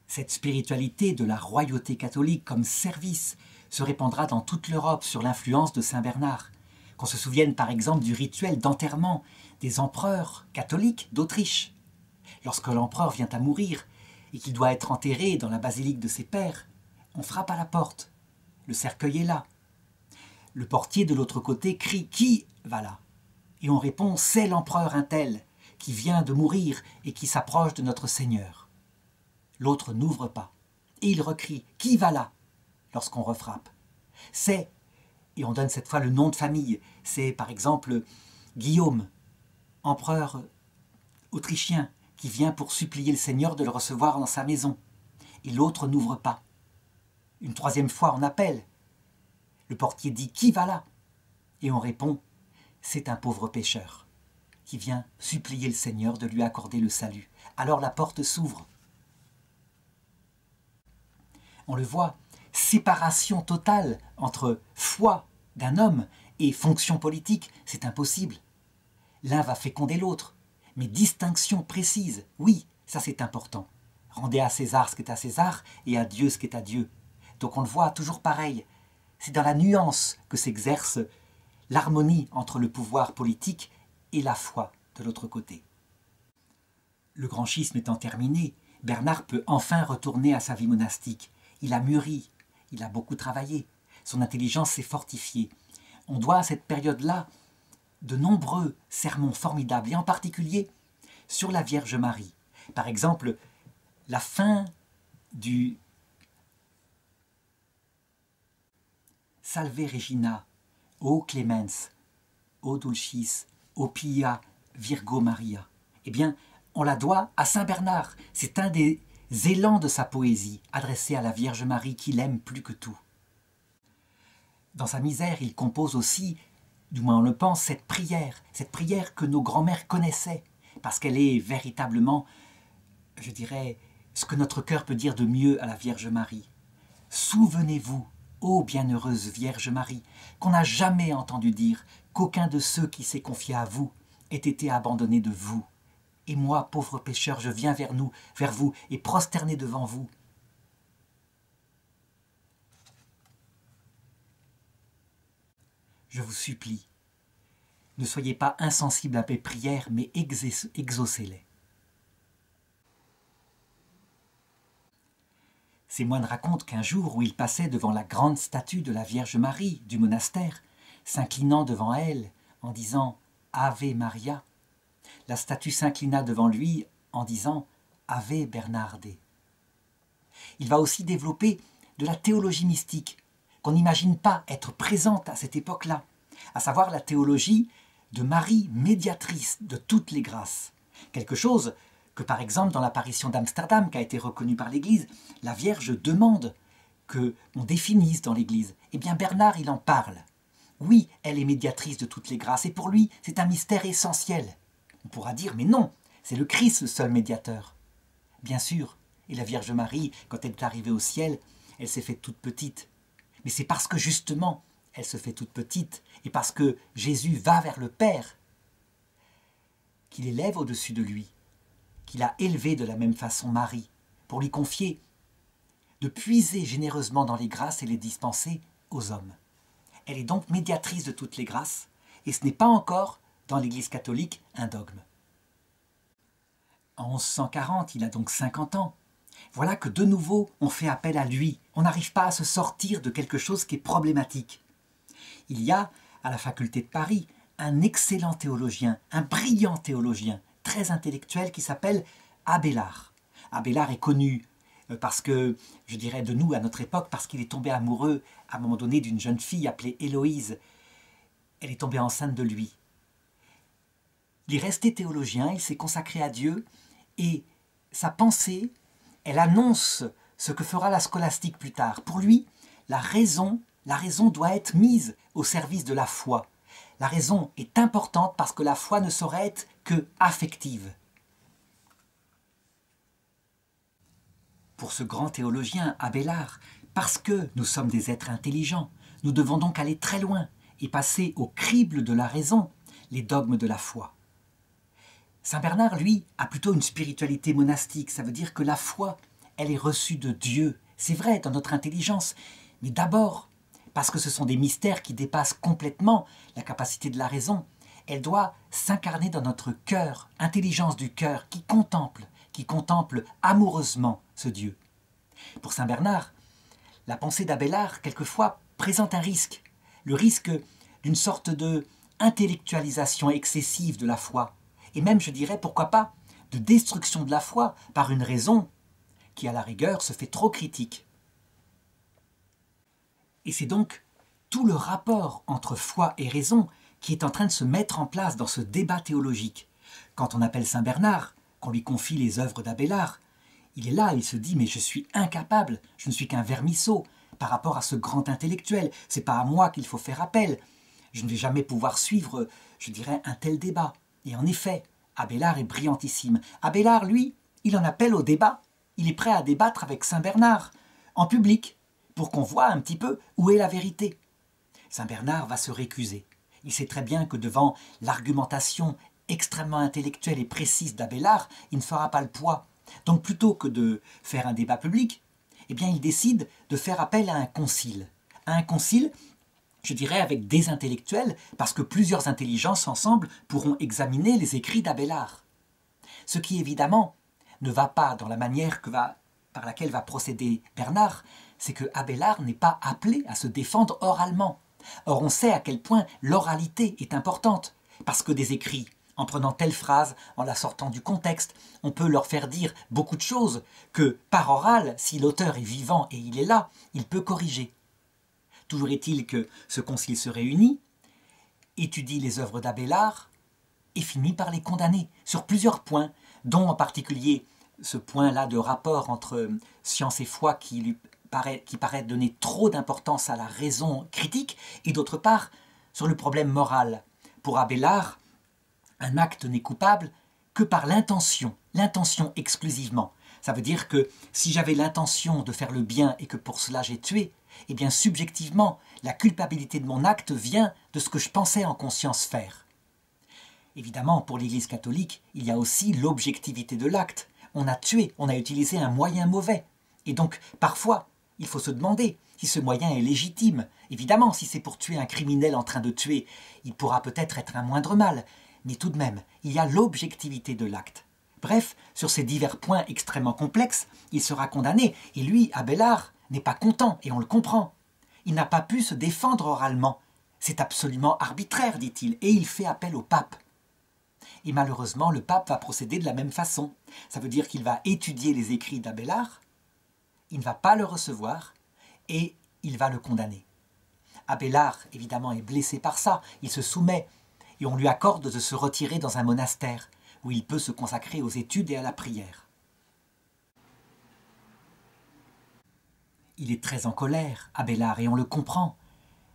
Cette spiritualité de la royauté catholique comme service se répandra dans toute l'Europe sur l'influence de Saint Bernard. Qu'on se souvienne par exemple du rituel d'enterrement des empereurs catholiques d'Autriche. Lorsque l'empereur vient à mourir et qu'il doit être enterré dans la basilique de ses pairs, on frappe à la porte. Le cercueil est là. Le portier de l'autre côté crie « Qui va là ?» Et on répond « C'est l'empereur un tel qui vient de mourir et qui s'approche de notre Seigneur. » L'autre n'ouvre pas. Et il recrie « Qui va là ?» lorsqu'on refrappe. C'est, et on donne cette fois le nom de famille, c'est par exemple Guillaume, empereur autrichien, qui vient pour supplier le Seigneur de le recevoir dans sa maison. Et l'autre n'ouvre pas. Une troisième fois, on appelle. Le portier dit « Qui va là ?» Et on répond « C'est un pauvre pécheur qui vient supplier le Seigneur de lui accorder le salut. » Alors la porte s'ouvre. On le voit, séparation totale entre foi d'un homme et fonction politique, c'est impossible. L'un va féconder l'autre, mais distinction précise, oui, ça c'est important. Rendez à César ce qui est à César et à Dieu ce qui est à Dieu. Donc on le voit toujours pareil. C'est dans la nuance que s'exerce l'harmonie entre le pouvoir politique et la foi de l'autre côté. Le grand schisme étant terminé, Bernard peut enfin retourner à sa vie monastique. Il a mûri, il a beaucoup travaillé, son intelligence s'est fortifiée. On doit à cette période-là de nombreux sermons formidables, et en particulier sur la Vierge Marie. Par exemple, la fin du Salve Regina, O Clemens, O Dulcis, O Pia Virgo Maria. Eh bien, on la doit à Saint Bernard. C'est un des élans de sa poésie, adressé à la Vierge Marie qu'il aime plus que tout. Dans sa misère, il compose aussi, du moins on le pense, cette prière que nos grands-mères connaissaient. parce qu'elle est véritablement, je dirais, ce que notre cœur peut dire de mieux à la Vierge Marie. Souvenez-vous, ô bienheureuse Vierge Marie, qu'on n'a jamais entendu dire qu'aucun de ceux qui s'est confié à vous ait été abandonné de vous. Et moi, pauvre pécheur, je viens vers vous, et prosterné devant vous. Je vous supplie, ne soyez pas insensibles à mes prières, mais exaucez-les. Ces moines racontent qu'un jour où ils passaient devant la grande statue de la Vierge Marie du monastère, s'inclinant devant elle en disant « Ave Maria », la statue s'inclina devant lui en disant « Ave Bernarde ». Il va aussi développer de la théologie mystique qu'on n'imagine pas être présente à cette époque-là, à savoir la théologie de Marie médiatrice de toutes les grâces. Quelque chose que par exemple dans l'apparition d'Amsterdam qui a été reconnue par l'Église, la Vierge demande qu'on définisse dans l'Église. Eh bien Bernard, il en parle. Oui, elle est médiatrice de toutes les grâces et pour lui, c'est un mystère essentiel. On pourra dire, mais non, c'est le Christ le seul médiateur. Bien sûr, et la Vierge Marie, quand elle est arrivée au ciel, elle s'est faite toute petite. Mais c'est parce que justement, elle se fait toute petite et parce que Jésus va vers le Père qu'il élève au-dessus de lui, qu'il a élevé de la même façon Marie, pour lui confier de puiser généreusement dans les grâces et les dispenser aux hommes. Elle est donc médiatrice de toutes les grâces, et ce n'est pas encore, dans l'Église catholique, un dogme. En 1140, il a donc 50 ans. Voilà que de nouveau, on fait appel à lui. On n'arrive pas à se sortir de quelque chose qui est problématique. Il y a, à la faculté de Paris, un excellent théologien, un brillant théologien, très intellectuel qui s'appelle Abélard. Abélard est connu parce que, je dirais de nous à notre époque, parce qu'il est tombé amoureux à un moment donné d'une jeune fille appelée Héloïse. Elle est tombée enceinte de lui. Il est resté théologien, il s'est consacré à Dieu et sa pensée, elle annonce ce que fera la scolastique plus tard. Pour lui, la raison doit être mise au service de la foi. La raison est importante parce que la foi ne saurait être que affective. Pour ce grand théologien, Abélard, parce que nous sommes des êtres intelligents, nous devons donc aller très loin et passer au crible de la raison les dogmes de la foi. Saint Bernard, lui, a plutôt une spiritualité monastique. Ça veut dire que la foi, elle est reçue de Dieu. C'est vrai, dans notre intelligence, mais d'abord, parce que ce sont des mystères qui dépassent complètement la capacité de la raison. Elle doit s'incarner dans notre cœur, intelligence du cœur, qui contemple amoureusement ce Dieu. Pour Saint Bernard, la pensée d'Abélard, quelquefois, présente un risque. Le risque d'une sorte de intellectualisation excessive de la foi. Et même, je dirais, pourquoi pas, de destruction de la foi par une raison qui, à la rigueur, se fait trop critique. Et c'est donc tout le rapport entre foi et raison qui est en train de se mettre en place dans ce débat théologique. Quand on appelle Saint Bernard, qu'on lui confie les œuvres d'Abélard, il est là, il se dit « mais je suis incapable, je ne suis qu'un vermisseau par rapport à ce grand intellectuel, c'est pas à moi qu'il faut faire appel, je ne vais jamais pouvoir suivre, je dirais, un tel débat ». Et en effet, Abélard est brillantissime. Abélard, lui, il en appelle au débat, il est prêt à débattre avec Saint Bernard, en public, pour qu'on voit un petit peu où est la vérité. Saint Bernard va se récuser. Il sait très bien que devant l'argumentation extrêmement intellectuelle et précise d'Abélard, il ne fera pas le poids. Donc plutôt que de faire un débat public, eh bien il décide de faire appel à un concile. À un concile, je dirais avec des intellectuels, parce que plusieurs intelligences ensemble pourront examiner les écrits d'Abélard. Ce qui évidemment ne va pas dans la manière par laquelle va procéder Bernard, c'est que Abélard n'est pas appelé à se défendre oralement. Or on sait à quel point l'oralité est importante, parce que des écrits, en prenant telle phrase, en la sortant du contexte, on peut leur faire dire beaucoup de choses que par oral, si l'auteur est vivant et il est là, il peut corriger. Toujours est-il que ce concile se réunit, étudie les œuvres d'Abélard et finit par les condamner sur plusieurs points, dont en particulier ce point-là de rapport entre science et foi qui paraît donner trop d'importance à la raison critique, et d'autre part sur le problème moral. Pour Abélard, un acte n'est coupable que par l'intention exclusivement. Ça veut dire que si j'avais l'intention de faire le bien et que pour cela j'ai tué, eh bien subjectivement, la culpabilité de mon acte vient de ce que je pensais en conscience faire. Évidemment, pour l'Église catholique, il y a aussi l'objectivité de l'acte. On a tué, on a utilisé un moyen mauvais. Et donc, parfois, il faut se demander si ce moyen est légitime. Évidemment, si c'est pour tuer un criminel en train de tuer, il pourra peut-être être un moindre mal. Mais tout de même, il y a l'objectivité de l'acte. Bref, sur ces divers points extrêmement complexes, il sera condamné. Et lui, Abélard, n'est pas content, et on le comprend. Il n'a pas pu se défendre oralement. C'est absolument arbitraire, dit-il, et il fait appel au pape. Et malheureusement, le pape va procéder de la même façon. Ça veut dire qu'il va étudier les écrits d'Abélard, il ne va pas le recevoir, et il va le condamner. Abélard, évidemment, est blessé par ça, il se soumet, et on lui accorde de se retirer dans un monastère, où il peut se consacrer aux études et à la prière. Il est très en colère, Abélard, et on le comprend.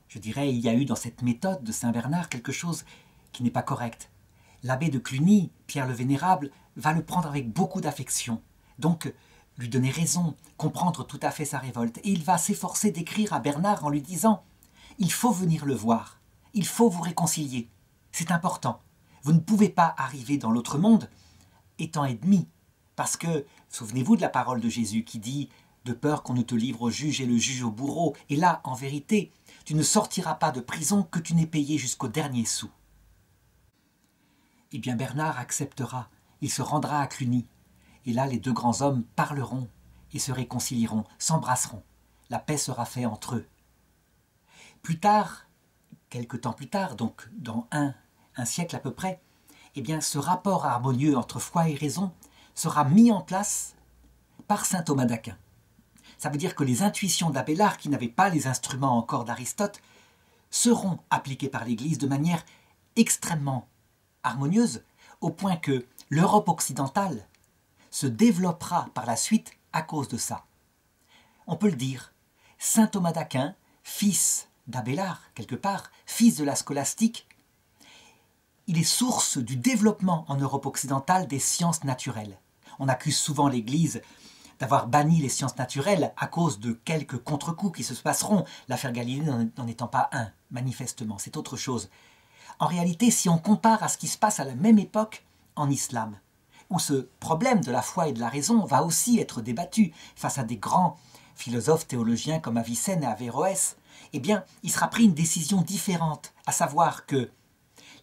Je dirais, il y a eu dans cette méthode de Saint Bernard quelque chose qui n'est pas correct. L'abbé de Cluny, Pierre le Vénérable, va le prendre avec beaucoup d'affection. Donc, lui donner raison, comprendre tout à fait sa révolte. Et il va s'efforcer d'écrire à Bernard en lui disant « Il faut venir le voir, il faut vous réconcilier, c'est important. Vous ne pouvez pas arriver dans l'autre monde étant ennemi. Parce que, souvenez-vous de la parole de Jésus qui dit « De peur qu'on ne te livre au juge et le juge au bourreau. Et là, en vérité, tu ne sortiras pas de prison que tu n'aies payé jusqu'au dernier sou. » Eh bien Bernard acceptera, il se rendra à Cluny. Et là, les deux grands hommes parleront et se réconcilieront, s'embrasseront. La paix sera faite entre eux. Plus tard, quelque temps plus tard, donc dans un siècle à peu près, eh bien ce rapport harmonieux entre foi et raison sera mis en place par saint Thomas d'Aquin. Ça veut dire que les intuitions d'Abélard, qui n'avaient pas les instruments encore d'Aristote, seront appliquées par l'Église de manière extrêmement harmonieuse, au point que l'Europe occidentale se développera par la suite à cause de ça. On peut le dire, saint Thomas d'Aquin, fils d'Abélard, quelque part, fils de la scolastique, il est source du développement en Europe occidentale des sciences naturelles. On accuse souvent l'Église d'avoir banni les sciences naturelles à cause de quelques contre-coups qui se passeront, l'affaire Galilée n'en étant pas un, manifestement, c'est autre chose. En réalité, si on compare à ce qui se passe à la même époque en islam, où ce problème de la foi et de la raison va aussi être débattu face à des grands philosophes théologiens comme Avicenne et Averroès, eh bien, il sera pris une décision différente, à savoir que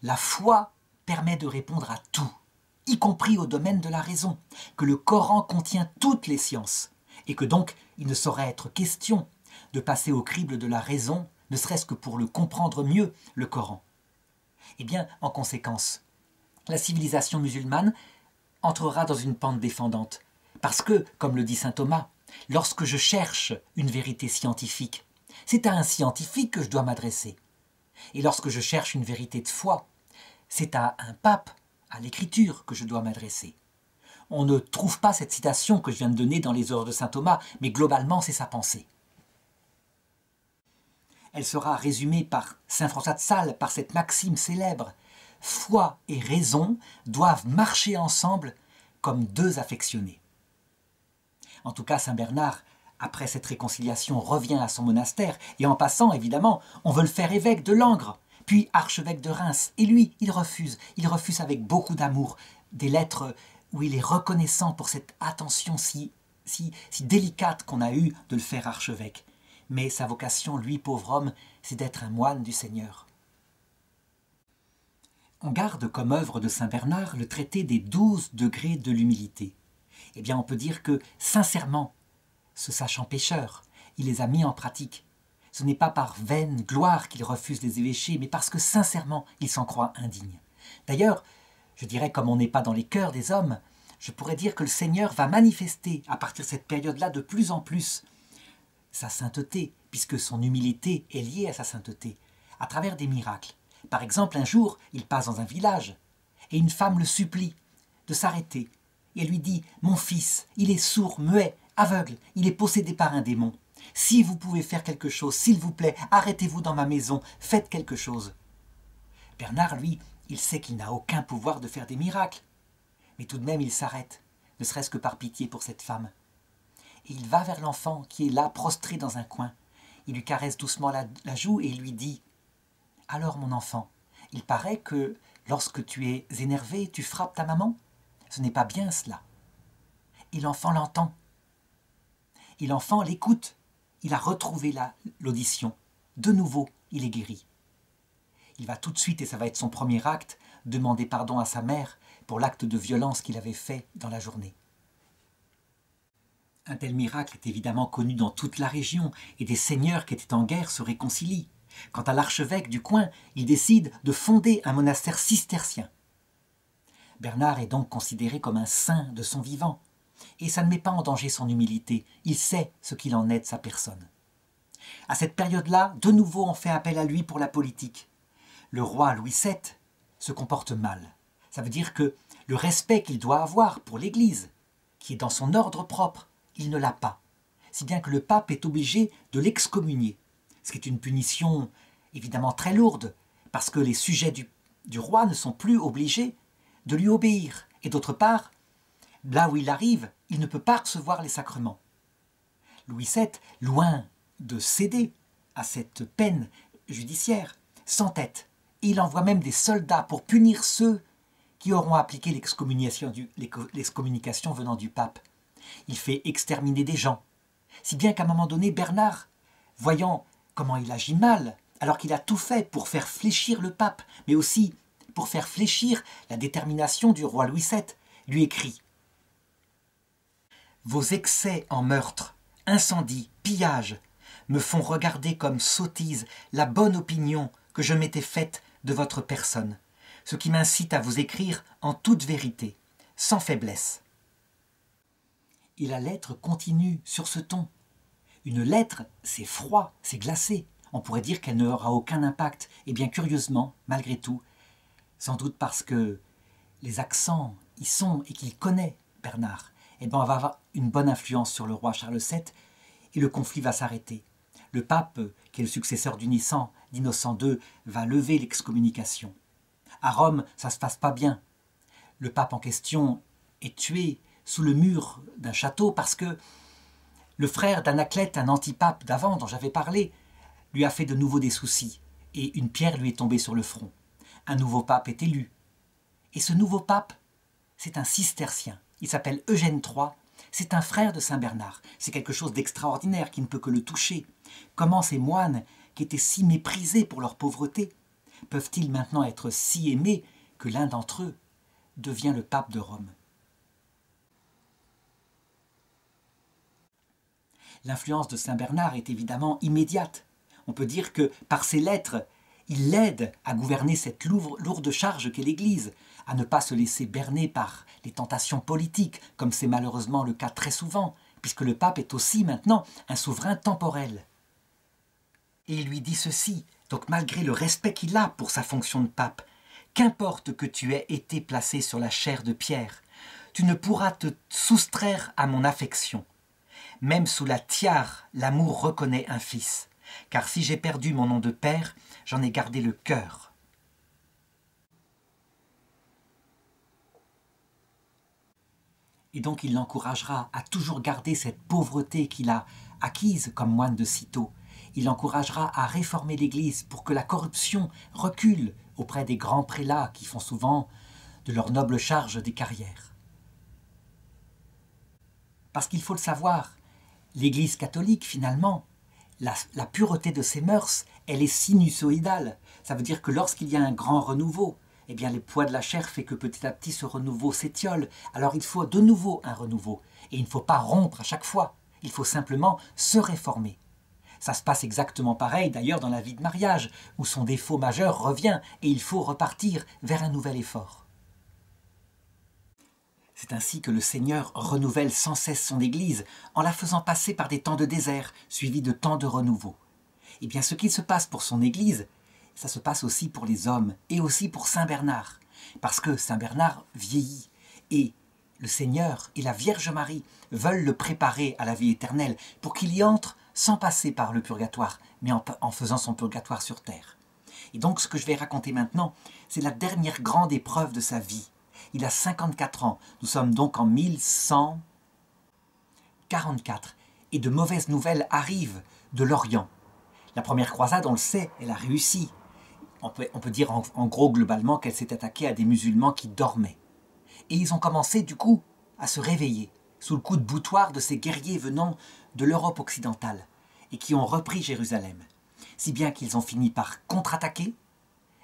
la foi permet de répondre à tout, y compris au domaine de la raison, que le Coran contient toutes les sciences, et que donc il ne saurait être question de passer au crible de la raison, ne serait-ce que pour le comprendre mieux, le Coran. Eh bien, en conséquence, la civilisation musulmane entrera dans une pente défendante. Parce que, comme le dit saint Thomas, lorsque je cherche une vérité scientifique, c'est à un scientifique que je dois m'adresser. Et lorsque je cherche une vérité de foi, c'est à un pape, à l'écriture, que je dois m'adresser. On ne trouve pas cette citation que je viens de donner dans les œuvres de saint Thomas, mais globalement c'est sa pensée. Elle sera résumée par saint François de Sales, par cette maxime célèbre. Foi et raison doivent marcher ensemble comme deux affectionnés. En tout cas, saint Bernard, après cette réconciliation, revient à son monastère, et en passant, évidemment, on veut le faire évêque de Langres, puis archevêque de Reims. Et lui, il refuse avec beaucoup d'amour, des lettres où il est reconnaissant pour cette attention si délicate qu'on a eue de le faire archevêque. Mais sa vocation, lui, pauvre homme, c'est d'être un moine du Seigneur. On garde comme œuvre de saint Bernard le traité des 12 degrés de l'humilité. Eh bien, on peut dire que, sincèrement, se sachant pécheur, il les a mis en pratique. Ce n'est pas par vaine gloire qu'il refuse les évêchés, mais parce que, sincèrement, il s'en croit indigne. D'ailleurs, je dirais, comme on n'est pas dans les cœurs des hommes, je pourrais dire que le Seigneur va manifester, à partir de cette période-là, de plus en plus, sa sainteté, puisque son humilité est liée à sa sainteté, à travers des miracles. Par exemple, un jour, il passe dans un village, et une femme le supplie de s'arrêter, et elle lui dit « Mon fils, il est sourd, muet, aveugle, il est possédé par un démon. Si vous pouvez faire quelque chose, s'il vous plaît, arrêtez-vous dans ma maison, faites quelque chose. » Bernard, lui, il sait qu'il n'a aucun pouvoir de faire des miracles. Mais tout de même, il s'arrête, ne serait-ce que par pitié pour cette femme. Et il va vers l'enfant qui est là, prostré dans un coin. Il lui caresse doucement la joue et il lui dit « Alors, mon enfant, il paraît que lorsque tu es énervé, tu frappes ta maman? Ce n'est pas bien cela. » Et l'enfant l'entend. Et l'enfant l'écoute. Il a retrouvé l'audition. De nouveau, il est guéri. Il va tout de suite, et ça va être son premier acte, demander pardon à sa mère pour l'acte de violence qu'il avait fait dans la journée. Un tel miracle est évidemment connu dans toute la région, et des seigneurs qui étaient en guerre se réconcilient. Quant à l'archevêque du coin, il décide de fonder un monastère cistercien. Bernard est donc considéré comme un saint de son vivant, et ça ne met pas en danger son humilité, il sait ce qu'il en est de sa personne. À cette période-là, de nouveau on fait appel à lui pour la politique. Le roi Louis VII se comporte mal. Ça veut dire que le respect qu'il doit avoir pour l'Église, qui est dans son ordre propre, il ne l'a pas. Si bien que le pape est obligé de l'excommunier, ce qui est une punition évidemment très lourde, parce que les sujets du roi ne sont plus obligés de lui obéir. Et d'autre part, là où il arrive, il ne peut pas recevoir les sacrements. Louis VII, loin de céder à cette peine judiciaire, s'entête. Et il envoie même des soldats pour punir ceux qui auront appliqué l'excommunication venant du pape. Il fait exterminer des gens. Si bien qu'à un moment donné, Bernard, voyant comment il agit mal, alors qu'il a tout fait pour faire fléchir le pape, mais aussi pour faire fléchir la détermination du roi Louis VII, lui écrit « Vos excès en meurtre, incendies, pillages, me font regarder comme sottise la bonne opinion que je m'étais faite de votre personne, ce qui m'incite à vous écrire en toute vérité, sans faiblesse. » Et la lettre continue sur ce ton. Une lettre, c'est froid, c'est glacé. On pourrait dire qu'elle n'aura aucun impact. Et bien curieusement, malgré tout, sans doute parce que les accents y sont et qu'il connaît, Bernard, eh bien on va avoir une bonne influence sur le roi Charles VII et le conflit va s'arrêter. Le pape, qui est le successeur d'Innocent II, va lever l'excommunication. À Rome, ça ne se passe pas bien. Le pape en question est tué sous le mur d'un château parce que le frère d'Anaclète, un antipape d'avant dont j'avais parlé, lui a fait de nouveau des soucis et une pierre lui est tombée sur le front. Un nouveau pape est élu. Et ce nouveau pape, c'est un cistercien. Il s'appelle Eugène III. C'est un frère de Saint Bernard. C'est quelque chose d'extraordinaire qui ne peut que le toucher. Comment ces moines, qui étaient si méprisés pour leur pauvreté, peuvent-ils maintenant être si aimés que l'un d'entre eux devient le pape de Rome? L'influence de Saint Bernard est évidemment immédiate. On peut dire que par ses lettres, il l'aide à gouverner cette lourde charge qu'est l'Église, à ne pas se laisser berner par les tentations politiques, comme c'est malheureusement le cas très souvent, puisque le pape est aussi maintenant un souverain temporel. Et il lui dit ceci, donc malgré le respect qu'il a pour sa fonction de pape, « Qu'importe que tu aies été placé sur la chaire de pierre, tu ne pourras te soustraire à mon affection. Même sous la tiare, l'amour reconnaît un fils, car si j'ai perdu mon nom de père, j'en ai gardé le cœur. » Et donc il l'encouragera à toujours garder cette pauvreté qu'il a acquise comme moine de Cîteaux. Il l'encouragera à réformer l'Église pour que la corruption recule auprès des grands prélats qui font souvent de leur noble charge des carrières. Parce qu'il faut le savoir, l'Église catholique, finalement, la pureté de ses mœurs, elle est sinusoïdale. Ça veut dire que lorsqu'il y a un grand renouveau, eh bien, les poids de la chair fait que petit à petit ce renouveau s'étiole. Alors il faut de nouveau un renouveau. Et il ne faut pas rompre à chaque fois. Il faut simplement se réformer. Ça se passe exactement pareil d'ailleurs dans la vie de mariage, où son défaut majeur revient et il faut repartir vers un nouvel effort. C'est ainsi que le Seigneur renouvelle sans cesse son Église, en la faisant passer par des temps de désert, suivis de temps de renouveau. Eh bien, ce qu'il se passe pour son Église, ça se passe aussi pour les hommes, et aussi pour Saint Bernard, parce que Saint Bernard vieillit, et le Seigneur et la Vierge Marie veulent le préparer à la vie éternelle, pour qu'il y entre sans passer par le purgatoire, mais en faisant son purgatoire sur terre. Et donc, ce que je vais raconter maintenant, c'est la dernière grande épreuve de sa vie. Il a 54 ans. Nous sommes donc en 1144. Et de mauvaises nouvelles arrivent de l'Orient. La première croisade, on le sait, elle a réussi. On peut dire en gros globalement qu'elle s'est attaquée à des musulmans qui dormaient. Et ils ont commencé du coup à se réveiller sous le coup de boutoir de ces guerriers venant de l'Europe occidentale et qui ont repris Jérusalem. Si bien qu'ils ont fini par contre-attaquer,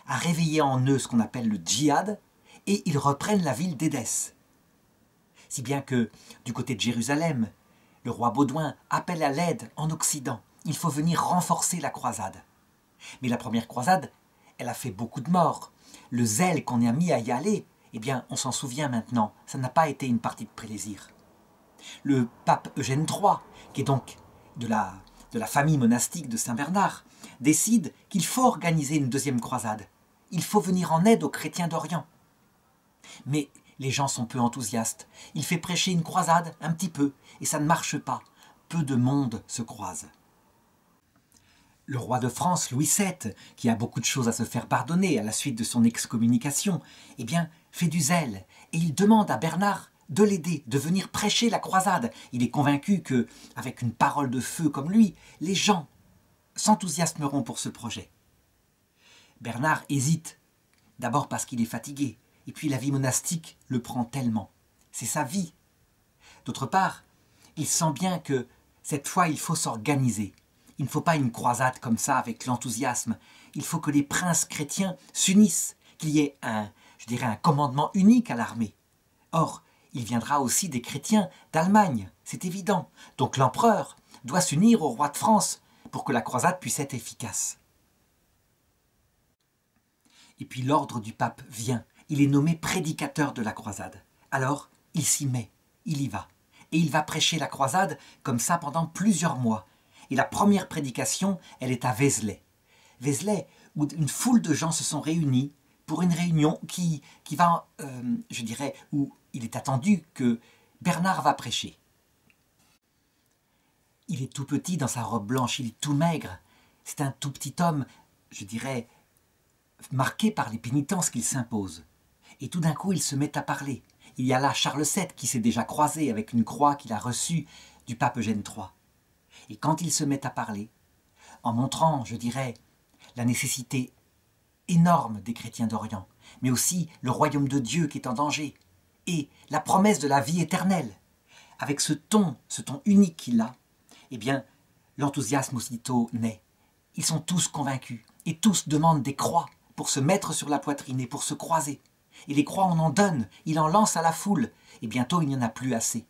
à réveiller en eux ce qu'on appelle le djihad, et ils reprennent la ville d'Édesse. Si bien que, du côté de Jérusalem, le roi Baudouin appelle à l'aide en Occident. Il faut venir renforcer la croisade. Mais la première croisade, elle a fait beaucoup de morts. Le zèle qu'on a mis à y aller, eh bien, on s'en souvient maintenant, ça n'a pas été une partie de plaisir. Le pape Eugène III, qui est donc de la famille monastique de Saint-Bernard, décide qu'il faut organiser une deuxième croisade. Il faut venir en aide aux chrétiens d'Orient. Mais les gens sont peu enthousiastes. Il fait prêcher une croisade, un petit peu, et ça ne marche pas. Peu de monde se croise. Le roi de France, Louis VII, qui a beaucoup de choses à se faire pardonner à la suite de son excommunication, eh bien, fait du zèle, et il demande à Bernard de l'aider, de venir prêcher la croisade. Il est convaincu que, avec une parole de feu comme lui, les gens s'enthousiasmeront pour ce projet. Bernard hésite, d'abord parce qu'il est fatigué, et puis la vie monastique le prend tellement. C'est sa vie. D'autre part, il sent bien que cette fois il faut s'organiser. Il ne faut pas une croisade comme ça avec l'enthousiasme. Il faut que les princes chrétiens s'unissent, qu'il y ait un commandement unique à l'armée. Or, il viendra aussi des chrétiens d'Allemagne, c'est évident. Donc l'empereur doit s'unir au roi de France pour que la croisade puisse être efficace. Et puis l'ordre du pape vient. Il est nommé prédicateur de la croisade. Alors, il s'y met, il y va. Et il va prêcher la croisade comme ça pendant plusieurs mois. Et la première prédication, elle est à Vézelay. Vézelay, où une foule de gens se sont réunis pour une réunion qui va, où il est attendu que Bernard va prêcher. Il est tout petit dans sa robe blanche, il est tout maigre. C'est un tout petit homme, marqué par les pénitences qu'il s'impose. Et tout d'un coup, il se met à parler. Il y a là Charles VII qui s'est déjà croisé avec une croix qu'il a reçue du pape Eugène III. Et quand il se met à parler, en montrant, la nécessité énorme des chrétiens d'Orient, mais aussi le royaume de Dieu qui est en danger, et la promesse de la vie éternelle, avec ce ton unique qu'il a, eh bien, l'enthousiasme aussitôt naît. Ils sont tous convaincus, et tous demandent des croix pour se mettre sur la poitrine et pour se croiser. Et les croix, on en donne, il en lance à la foule, et bientôt il n'y en a plus assez.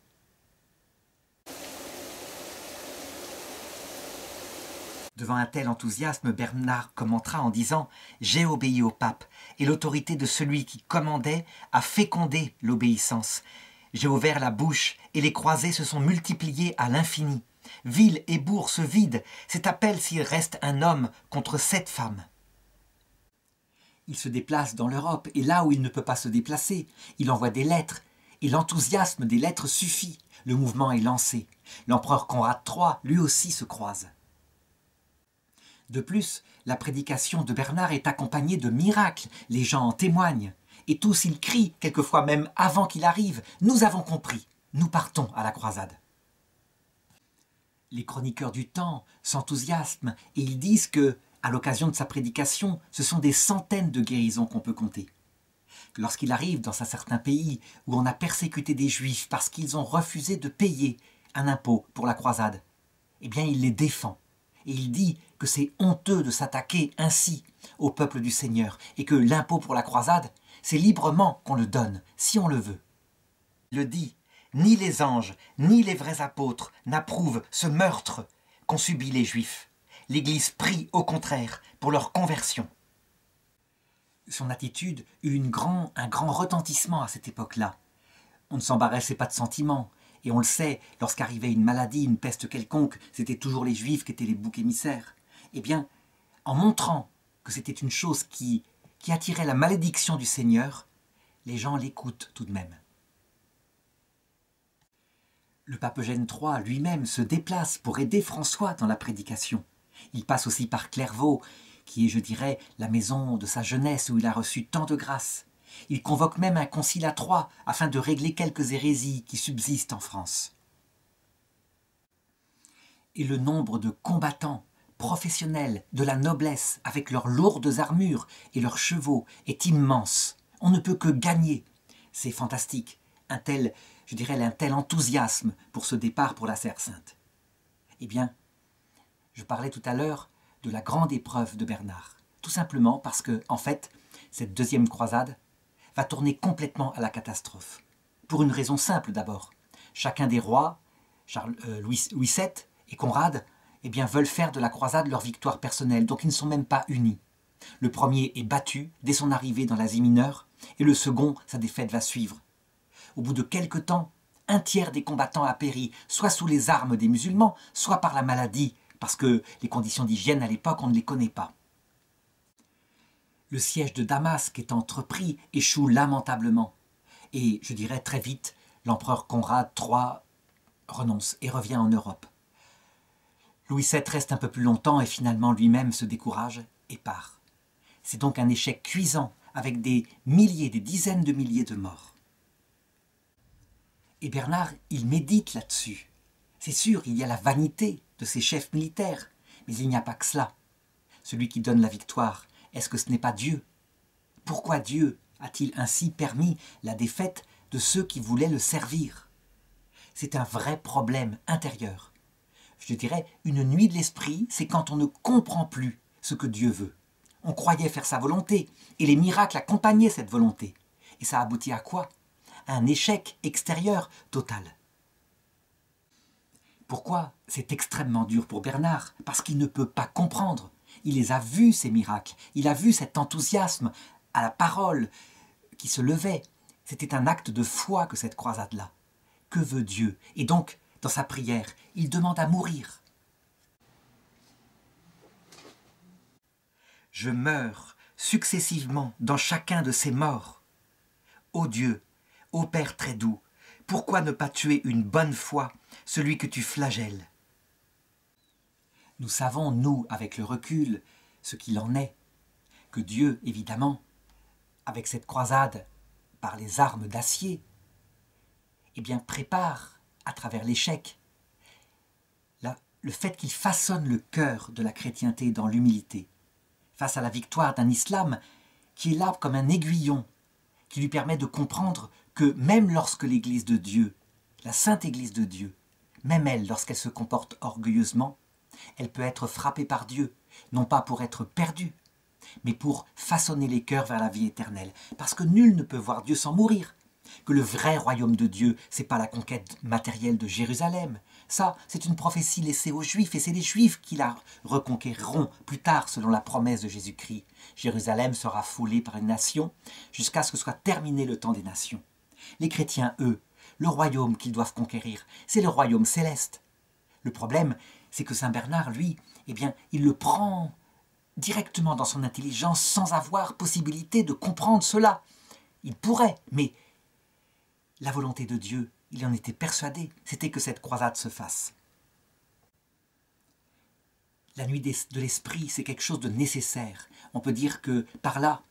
Devant un tel enthousiasme, Bernard commentera en disant « J'ai obéi au pape, et l'autorité de celui qui commandait a fécondé l'obéissance. J'ai ouvert la bouche, et les croisés se sont multipliés à l'infini. Ville et bourg se vident, c'est à peine s'il reste un homme contre 7 femmes. » Il se déplace dans l'Europe, et là où il ne peut pas se déplacer, il envoie des lettres, et l'enthousiasme des lettres suffit. Le mouvement est lancé. L'empereur Conrad III, lui aussi, se croise. De plus, la prédication de Bernard est accompagnée de miracles, les gens en témoignent, et tous ils crient, quelquefois même avant qu'il arrive, « Nous avons compris, nous partons à la croisade ». Les chroniqueurs du temps s'enthousiasment et ils disent que, à l'occasion de sa prédication, ce sont des centaines de guérisons qu'on peut compter. Lorsqu'il arrive dans un certain pays où on a persécuté des Juifs parce qu'ils ont refusé de payer un impôt pour la croisade, eh bien il les défend. Et il dit que c'est honteux de s'attaquer ainsi au peuple du Seigneur et que l'impôt pour la croisade, c'est librement qu'on le donne, si on le veut. Il le dit, ni les anges, ni les vrais apôtres n'approuvent ce meurtre qu'ont subi les Juifs. L'Église prie au contraire pour leur conversion. Son attitude eut un grand retentissement à cette époque-là. On ne s'embarrassait pas de sentiments. Et on le sait, lorsqu'arrivait une maladie, une peste quelconque, c'était toujours les Juifs qui étaient les boucs émissaires. Eh bien, en montrant que c'était une chose qui attirait la malédiction du Seigneur, les gens l'écoutent tout de même. Le pape Eugène III lui-même se déplace pour aider François dans la prédication. Il passe aussi par Clairvaux, qui est, la maison de sa jeunesse où il a reçu tant de grâce. Il convoque même un concile à Troyes afin de régler quelques hérésies qui subsistent en France. Et le nombre de combattants professionnels de la noblesse avec leurs lourdes armures et leurs chevaux est immense. On ne peut que gagner. C'est fantastique. Un tel enthousiasme pour ce départ pour la Terre Sainte. Eh bien, je parlais tout à l'heure de la grande épreuve de Bernard. Tout simplement parce que, en fait, cette deuxième croisade va tourner complètement à la catastrophe. Pour une raison simple d'abord. Chacun des rois, Louis VII et Conrad, eh bien, veulent faire de la croisade leur victoire personnelle, donc ils ne sont même pas unis. Le premier est battu dès son arrivée dans l'Asie mineure, et le second, sa défaite va suivre. Au bout de quelque temps, un tiers des combattants a péri, soit sous les armes des musulmans, soit par la maladie, parce que les conditions d'hygiène à l'époque, on ne les connaît pas. Le siège de Damas, qui est entrepris, échoue lamentablement. Et, je dirais très vite, l'empereur Conrad III renonce et revient en Europe. Louis VII reste un peu plus longtemps et finalement lui-même se décourage et part. C'est donc un échec cuisant avec des milliers, des dizaines de milliers de morts. Et Bernard, il médite là-dessus. C'est sûr, il y a la vanité de ces chefs militaires, mais il n'y a pas que cela. Celui qui donne la victoire, est-ce que ce n'est pas Dieu? Pourquoi Dieu a-t-il ainsi permis la défaite de ceux qui voulaient le servir? C'est un vrai problème intérieur. Je dirais, une nuit de l'esprit, c'est quand on ne comprend plus ce que Dieu veut. On croyait faire sa volonté, et les miracles accompagnaient cette volonté. Et ça aboutit à quoi? À un échec extérieur total. Pourquoi c'est extrêmement dur pour Bernard? Parce qu'il ne peut pas comprendre. Il les a vus, ces miracles. Il a vu cet enthousiasme à la parole qui se levait. C'était un acte de foi que cette croisade-là. Que veut Dieu? Et donc, dans sa prière, il demande à mourir. Je meurs successivement dans chacun de ces morts. Ô Dieu, ô Père très doux, pourquoi ne pas tuer une bonne fois celui que tu flagelles? Nous savons, nous, avec le recul, ce qu'il en est, que Dieu, évidemment, avec cette croisade, par les armes d'acier, eh bien, prépare, à travers l'échec, le fait qu'il façonne le cœur de la chrétienté dans l'humilité, face à la victoire d'un islam qui est là comme un aiguillon, qui lui permet de comprendre que même lorsque l'Église de Dieu, la Sainte Église de Dieu, même elle, lorsqu'elle se comporte orgueilleusement, elle peut être frappée par Dieu, non pas pour être perdue, mais pour façonner les cœurs vers la vie éternelle. Parce que nul ne peut voir Dieu sans mourir. Que le vrai royaume de Dieu, c'est pas la conquête matérielle de Jérusalem. Ça, c'est une prophétie laissée aux Juifs, et c'est les Juifs qui la reconquériront plus tard, selon la promesse de Jésus-Christ. Jérusalem sera foulée par une nation, jusqu'à ce que soit terminé le temps des nations. Les chrétiens, eux, le royaume qu'ils doivent conquérir, c'est le royaume céleste. Le problème, c'est que Saint Bernard, lui, eh bien, il le prend directement dans son intelligence sans avoir possibilité de comprendre cela. Il pourrait, mais la volonté de Dieu, il en était persuadé, c'était que cette croisade se fasse. La nuit de l'esprit, c'est quelque chose de nécessaire. On peut dire que par là,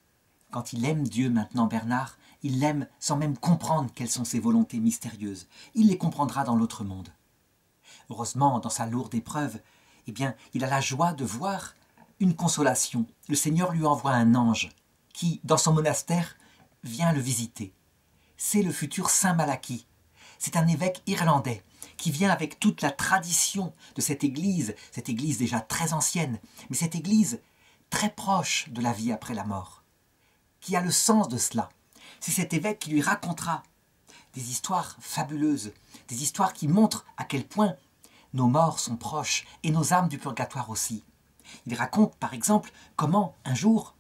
quand il aime Dieu maintenant, Bernard, il l'aime sans même comprendre quelles sont ses volontés mystérieuses. Il les comprendra dans l'autre monde. Heureusement, dans sa lourde épreuve, eh bien, il a la joie de voir une consolation. Le Seigneur lui envoie un ange qui, dans son monastère, vient le visiter. C'est le futur Saint Malachie. C'est un évêque irlandais qui vient avec toute la tradition de cette église déjà très ancienne, mais cette église très proche de la vie après la mort, qui a le sens de cela. C'est cet évêque qui lui racontera des histoires fabuleuses, des histoires qui montrent à quel point nos morts sont proches et nos âmes du purgatoire aussi. Il raconte par exemple comment un jour,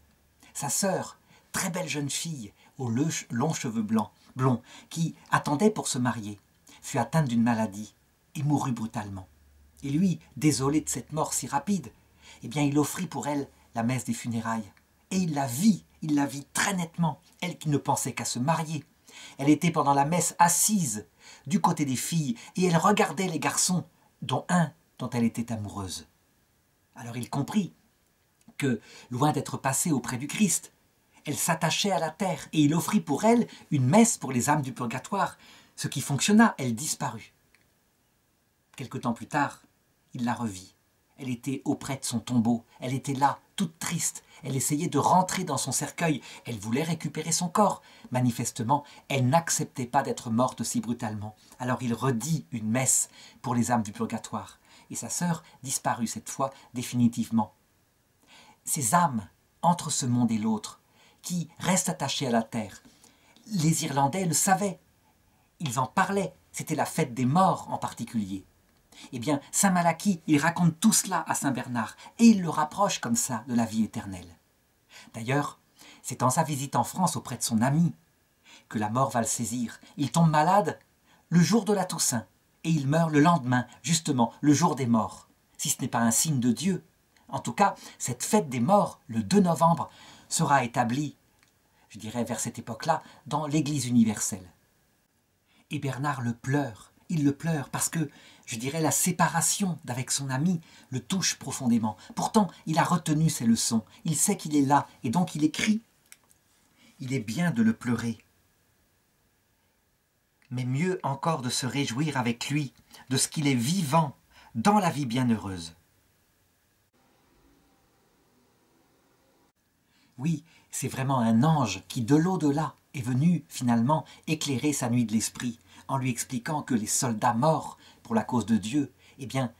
sa sœur, très belle jeune fille aux longs cheveux blonds, qui attendait pour se marier, fut atteinte d'une maladie et mourut brutalement. Et lui, désolé de cette mort si rapide, eh bien il offrit pour elle la messe des funérailles. Et il la vit très nettement, elle qui ne pensait qu'à se marier. Elle était pendant la messe assise du côté des filles et elle regardait les garçons, dont un dont elle était amoureuse. Alors il comprit que, loin d'être passée auprès du Christ, Elle s'attachait à la terre et il offrit pour elle une messe pour les âmes du purgatoire, ce qui fonctionna, elle disparut. Quelque temps plus tard, il la revit. Elle était auprès de son tombeau, elle était là, toute triste, elle essayait de rentrer dans son cercueil, elle voulait récupérer son corps. Manifestement, elle n'acceptait pas d'être morte si brutalement. Alors il redit une messe pour les âmes du purgatoire, et sa sœur disparut cette fois définitivement. Ces âmes, entre ce monde et l'autre, qui restent attachées à la terre, les Irlandais le savaient, ils en parlaient, c'était la fête des morts en particulier. Eh bien, saint Malachie, il raconte tout cela à saint Bernard, et il le rapproche comme ça de la vie éternelle. D'ailleurs, c'est en sa visite en France auprès de son ami que la mort va le saisir. Il tombe malade le jour de la Toussaint, et il meurt le lendemain, justement, le jour des morts. Si ce n'est pas un signe de Dieu. En tout cas, cette fête des morts, le 2 novembre, sera établie, je dirais vers cette époque-là, dans l'Église universelle. Et Bernard le pleure. Il le pleure parce que, je dirais, la séparation d'avec son ami le touche profondément. Pourtant, il a retenu ses leçons. Il sait qu'il est là et donc il écrit. Il est bien de le pleurer, mais mieux encore de se réjouir avec lui de ce qu'il est vivant dans la vie bienheureuse. Oui, c'est vraiment un ange qui, de l'au-delà, est venu finalement éclairer sa nuit de l'esprit en lui expliquant que les soldats morts pour la cause de Dieu, eh bien,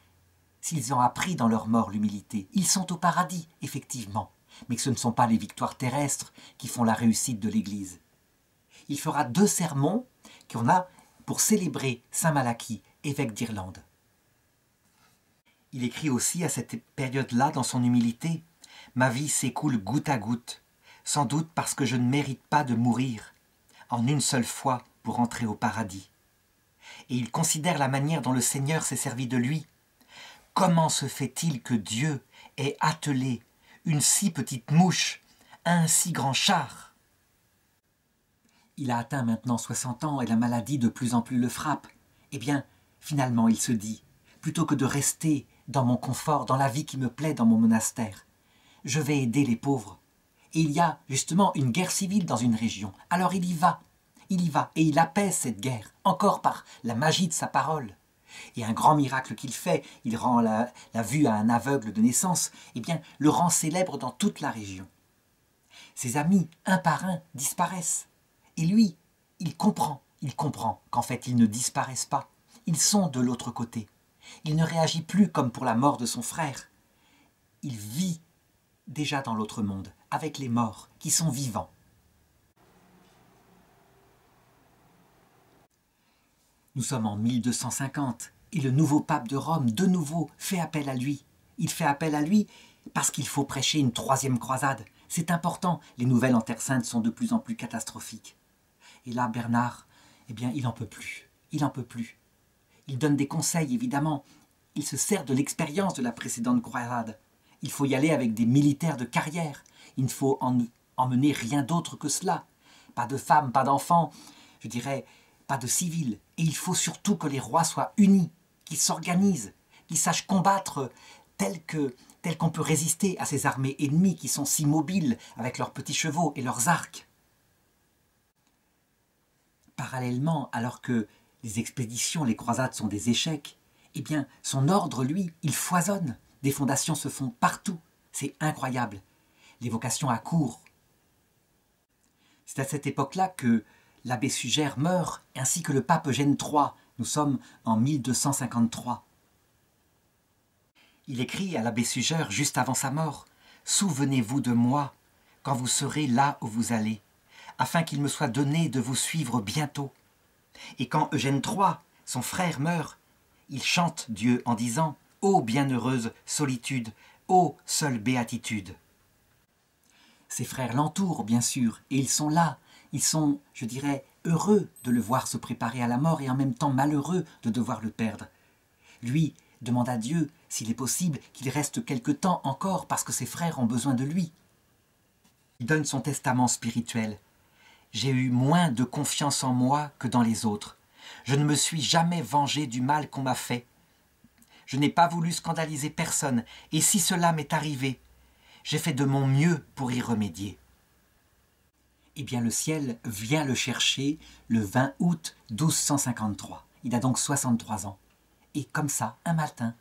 s'ils ont appris dans leur mort l'humilité, ils sont au paradis, effectivement, mais que ce ne sont pas les victoires terrestres qui font la réussite de l'Église. Il fera 2 sermons qu'on a pour célébrer saint Malachie, évêque d'Irlande. Il écrit aussi à cette période-là, dans son humilité, « Ma vie s'écoule goutte à goutte, sans doute parce que je ne mérite pas de mourir, en une seule fois pour entrer au paradis. » Et il considère la manière dont le Seigneur s'est servi de lui. Comment se fait-il que Dieu ait attelé une si petite mouche à un si grand char? Il a atteint maintenant 60 ans et la maladie de plus en plus le frappe. Eh bien, finalement, il se dit, plutôt que de rester dans mon confort, dans la vie qui me plaît dans mon monastère, je vais aider les pauvres. Et il y a justement une guerre civile dans une région. Alors il y va et il apaise cette guerre, encore par la magie de sa parole. Et un grand miracle qu'il fait, il rend la vue à un aveugle de naissance, eh bien, le rend célèbre dans toute la région. Ses amis, un par un, disparaissent. Et lui, il comprend qu'en fait, ils ne disparaissent pas. Ils sont de l'autre côté. Il ne réagit plus comme pour la mort de son frère. Il vit déjà dans l'autre monde, avec les morts qui sont vivants. Nous sommes en 1250 et le nouveau pape de Rome, de nouveau, fait appel à lui. Il fait appel à lui parce qu'il faut prêcher une 3e croisade. C'est important, les nouvelles en Terre Sainte sont de plus en plus catastrophiques. Et là, Bernard, eh bien, il n'en peut plus. Il n'en peut plus. Il donne des conseils, évidemment. Il se sert de l'expérience de la précédente croisade. Il faut y aller avec des militaires de carrière. Il ne faut emmener rien d'autre que cela. Pas de femmes, pas d'enfants, je dirais, pas de civils. Et il faut surtout que les rois soient unis, qu'ils s'organisent, qu'ils sachent combattre tel qu'on peut résister à ces armées ennemies qui sont si mobiles avec leurs petits chevaux et leurs arcs. Parallèlement, alors que les expéditions, les croisades sont des échecs, eh bien, son ordre, lui, il foisonne. Des fondations se font partout. C'est incroyable. Les vocations accourent. C'est à cette époque-là que l'abbé Suger meurt, ainsi que le pape Eugène III. Nous sommes en 1253. Il écrit à l'abbé Suger, juste avant sa mort, « Souvenez-vous de moi quand vous serez là où vous allez, afin qu'il me soit donné de vous suivre bientôt. » Et quand Eugène III, son frère, meurt, il chante Dieu en disant « Ô bienheureuse solitude, ô seule béatitude !» Ses frères l'entourent, bien sûr, et ils sont là. Ils sont, je dirais, heureux de le voir se préparer à la mort et en même temps malheureux de devoir le perdre. Lui demande à Dieu, s'il est possible, qu'il reste quelque temps encore parce que ses frères ont besoin de lui. Il donne son testament spirituel. « J'ai eu moins de confiance en moi que dans les autres. Je ne me suis jamais vengé du mal qu'on m'a fait. Je n'ai pas voulu scandaliser personne, et si cela m'est arrivé, j'ai fait de mon mieux pour y remédier. » Eh bien, le ciel vient le chercher le 20 août 1253. Il a donc 63 ans. Et comme ça, un matin,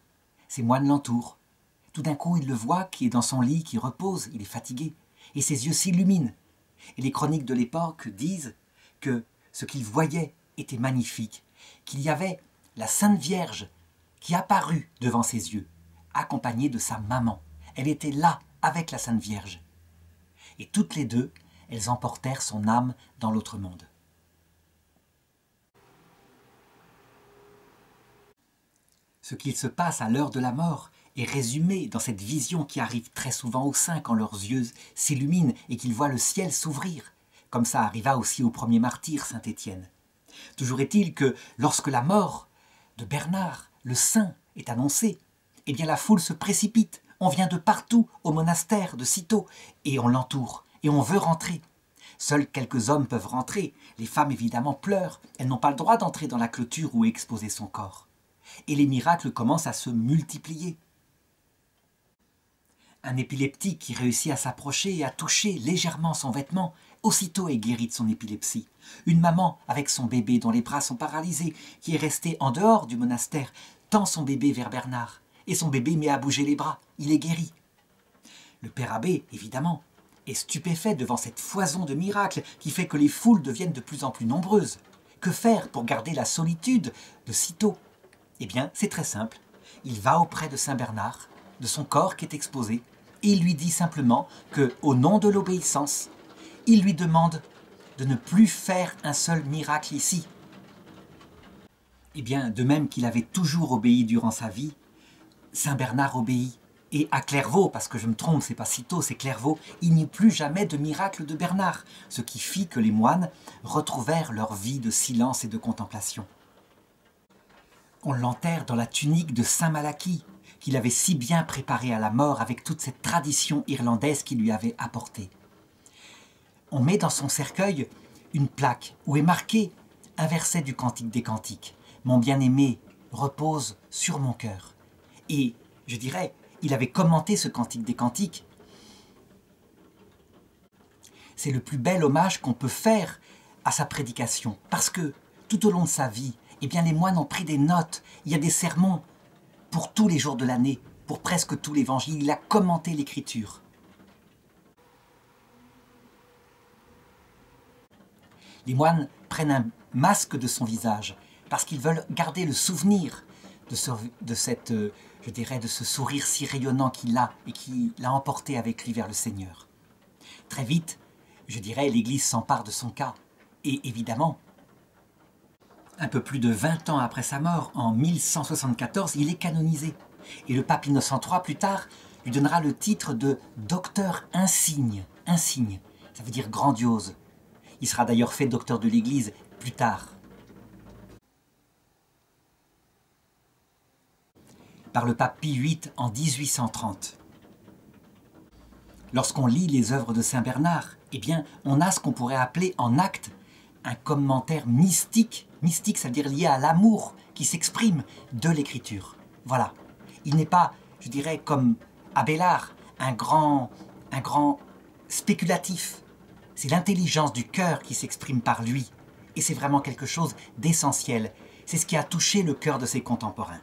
ses moines l'entourent. Tout d'un coup, il le voit qui est dans son lit, qui repose, il est fatigué, et ses yeux s'illuminent. Et les chroniques de l'époque disent que ce qu'il voyait était magnifique, qu'il y avait la Sainte Vierge qui apparut devant ses yeux, accompagnée de sa maman. Elle était là, avec la Sainte Vierge. Et toutes les deux, elles emportèrent son âme dans l'autre monde. Ce qu'il se passe à l'heure de la mort est résumé dans cette vision qui arrive très souvent aux saints quand leurs yeux s'illuminent et qu'ils voient le ciel s'ouvrir, comme ça arriva aussi au premier martyr, saint Étienne. Toujours est-il que lorsque la mort de Bernard, le saint, est annoncée, eh bien la foule se précipite, on vient de partout au monastère de Cîteaux et on l'entoure, et on veut rentrer. Seuls quelques hommes peuvent rentrer, les femmes évidemment pleurent, elles n'ont pas le droit d'entrer dans la clôture où est exposé son corps. Et les miracles commencent à se multiplier. Un épileptique qui réussit à s'approcher et à toucher légèrement son vêtement, aussitôt est guéri de son épilepsie. Une maman avec son bébé dont les bras sont paralysés, qui est restée en dehors du monastère, tend son bébé vers Bernard, et son bébé met à bouger les bras, il est guéri. Le père abbé, évidemment, est stupéfait devant cette foison de miracles qui fait que les foules deviennent de plus en plus nombreuses. Que faire pour garder la solitude de Cîteaux ? Eh bien, c'est très simple. Il va auprès de Saint Bernard, de son corps qui est exposé, et il lui dit simplement que, au nom de l'obéissance, il lui demande de ne plus faire un seul miracle ici. Eh bien, de même qu'il avait toujours obéi durant sa vie, Saint Bernard obéit. Et à Clairvaux, parce que je me trompe, c'est pas Cîteaux, c'est Clairvaux, il n'y eut plus jamais de miracle de Bernard, ce qui fit que les moines retrouvèrent leur vie de silence et de contemplation. On l'enterre dans la tunique de Saint Malachie, qu'il avait si bien préparée à la mort avec toute cette tradition irlandaise qu'il lui avait apportée. On met dans son cercueil une plaque où est marqué un verset du Cantique des Cantiques. « Mon bien-aimé repose sur mon cœur ». Et, je dirais, il avait commenté ce Cantique des Cantiques. C'est le plus bel hommage qu'on peut faire à sa prédication, parce que tout au long de sa vie, eh bien, les moines ont pris des notes. Il y a des sermons pour tous les jours de l'année, pour presque tout l'évangile. Il a commenté l'écriture. Les moines prennent un masque de son visage parce qu'ils veulent garder le souvenir de ce sourire si rayonnant qu'il a et qui l'a emporté avec lui vers le Seigneur. Très vite, je dirais, l'Église s'empare de son cas. Et évidemment, un peu plus de 20 ans après sa mort, en 1174, il est canonisé. Et le pape Innocent III, plus tard, lui donnera le titre de docteur insigne. Insigne, ça veut dire grandiose. Il sera d'ailleurs fait docteur de l'Église plus tard. Par le pape Pie VIII en 1830. Lorsqu'on lit les œuvres de Saint Bernard, eh bien, on a ce qu'on pourrait appeler en acte un commentaire mystique. Mystique, ça veut dire lié à l'amour qui s'exprime de l'écriture. Voilà. Il n'est pas, je dirais, comme Abélard, un grand spéculatif. C'est l'intelligence du cœur qui s'exprime par lui. Et c'est vraiment quelque chose d'essentiel. C'est ce qui a touché le cœur de ses contemporains.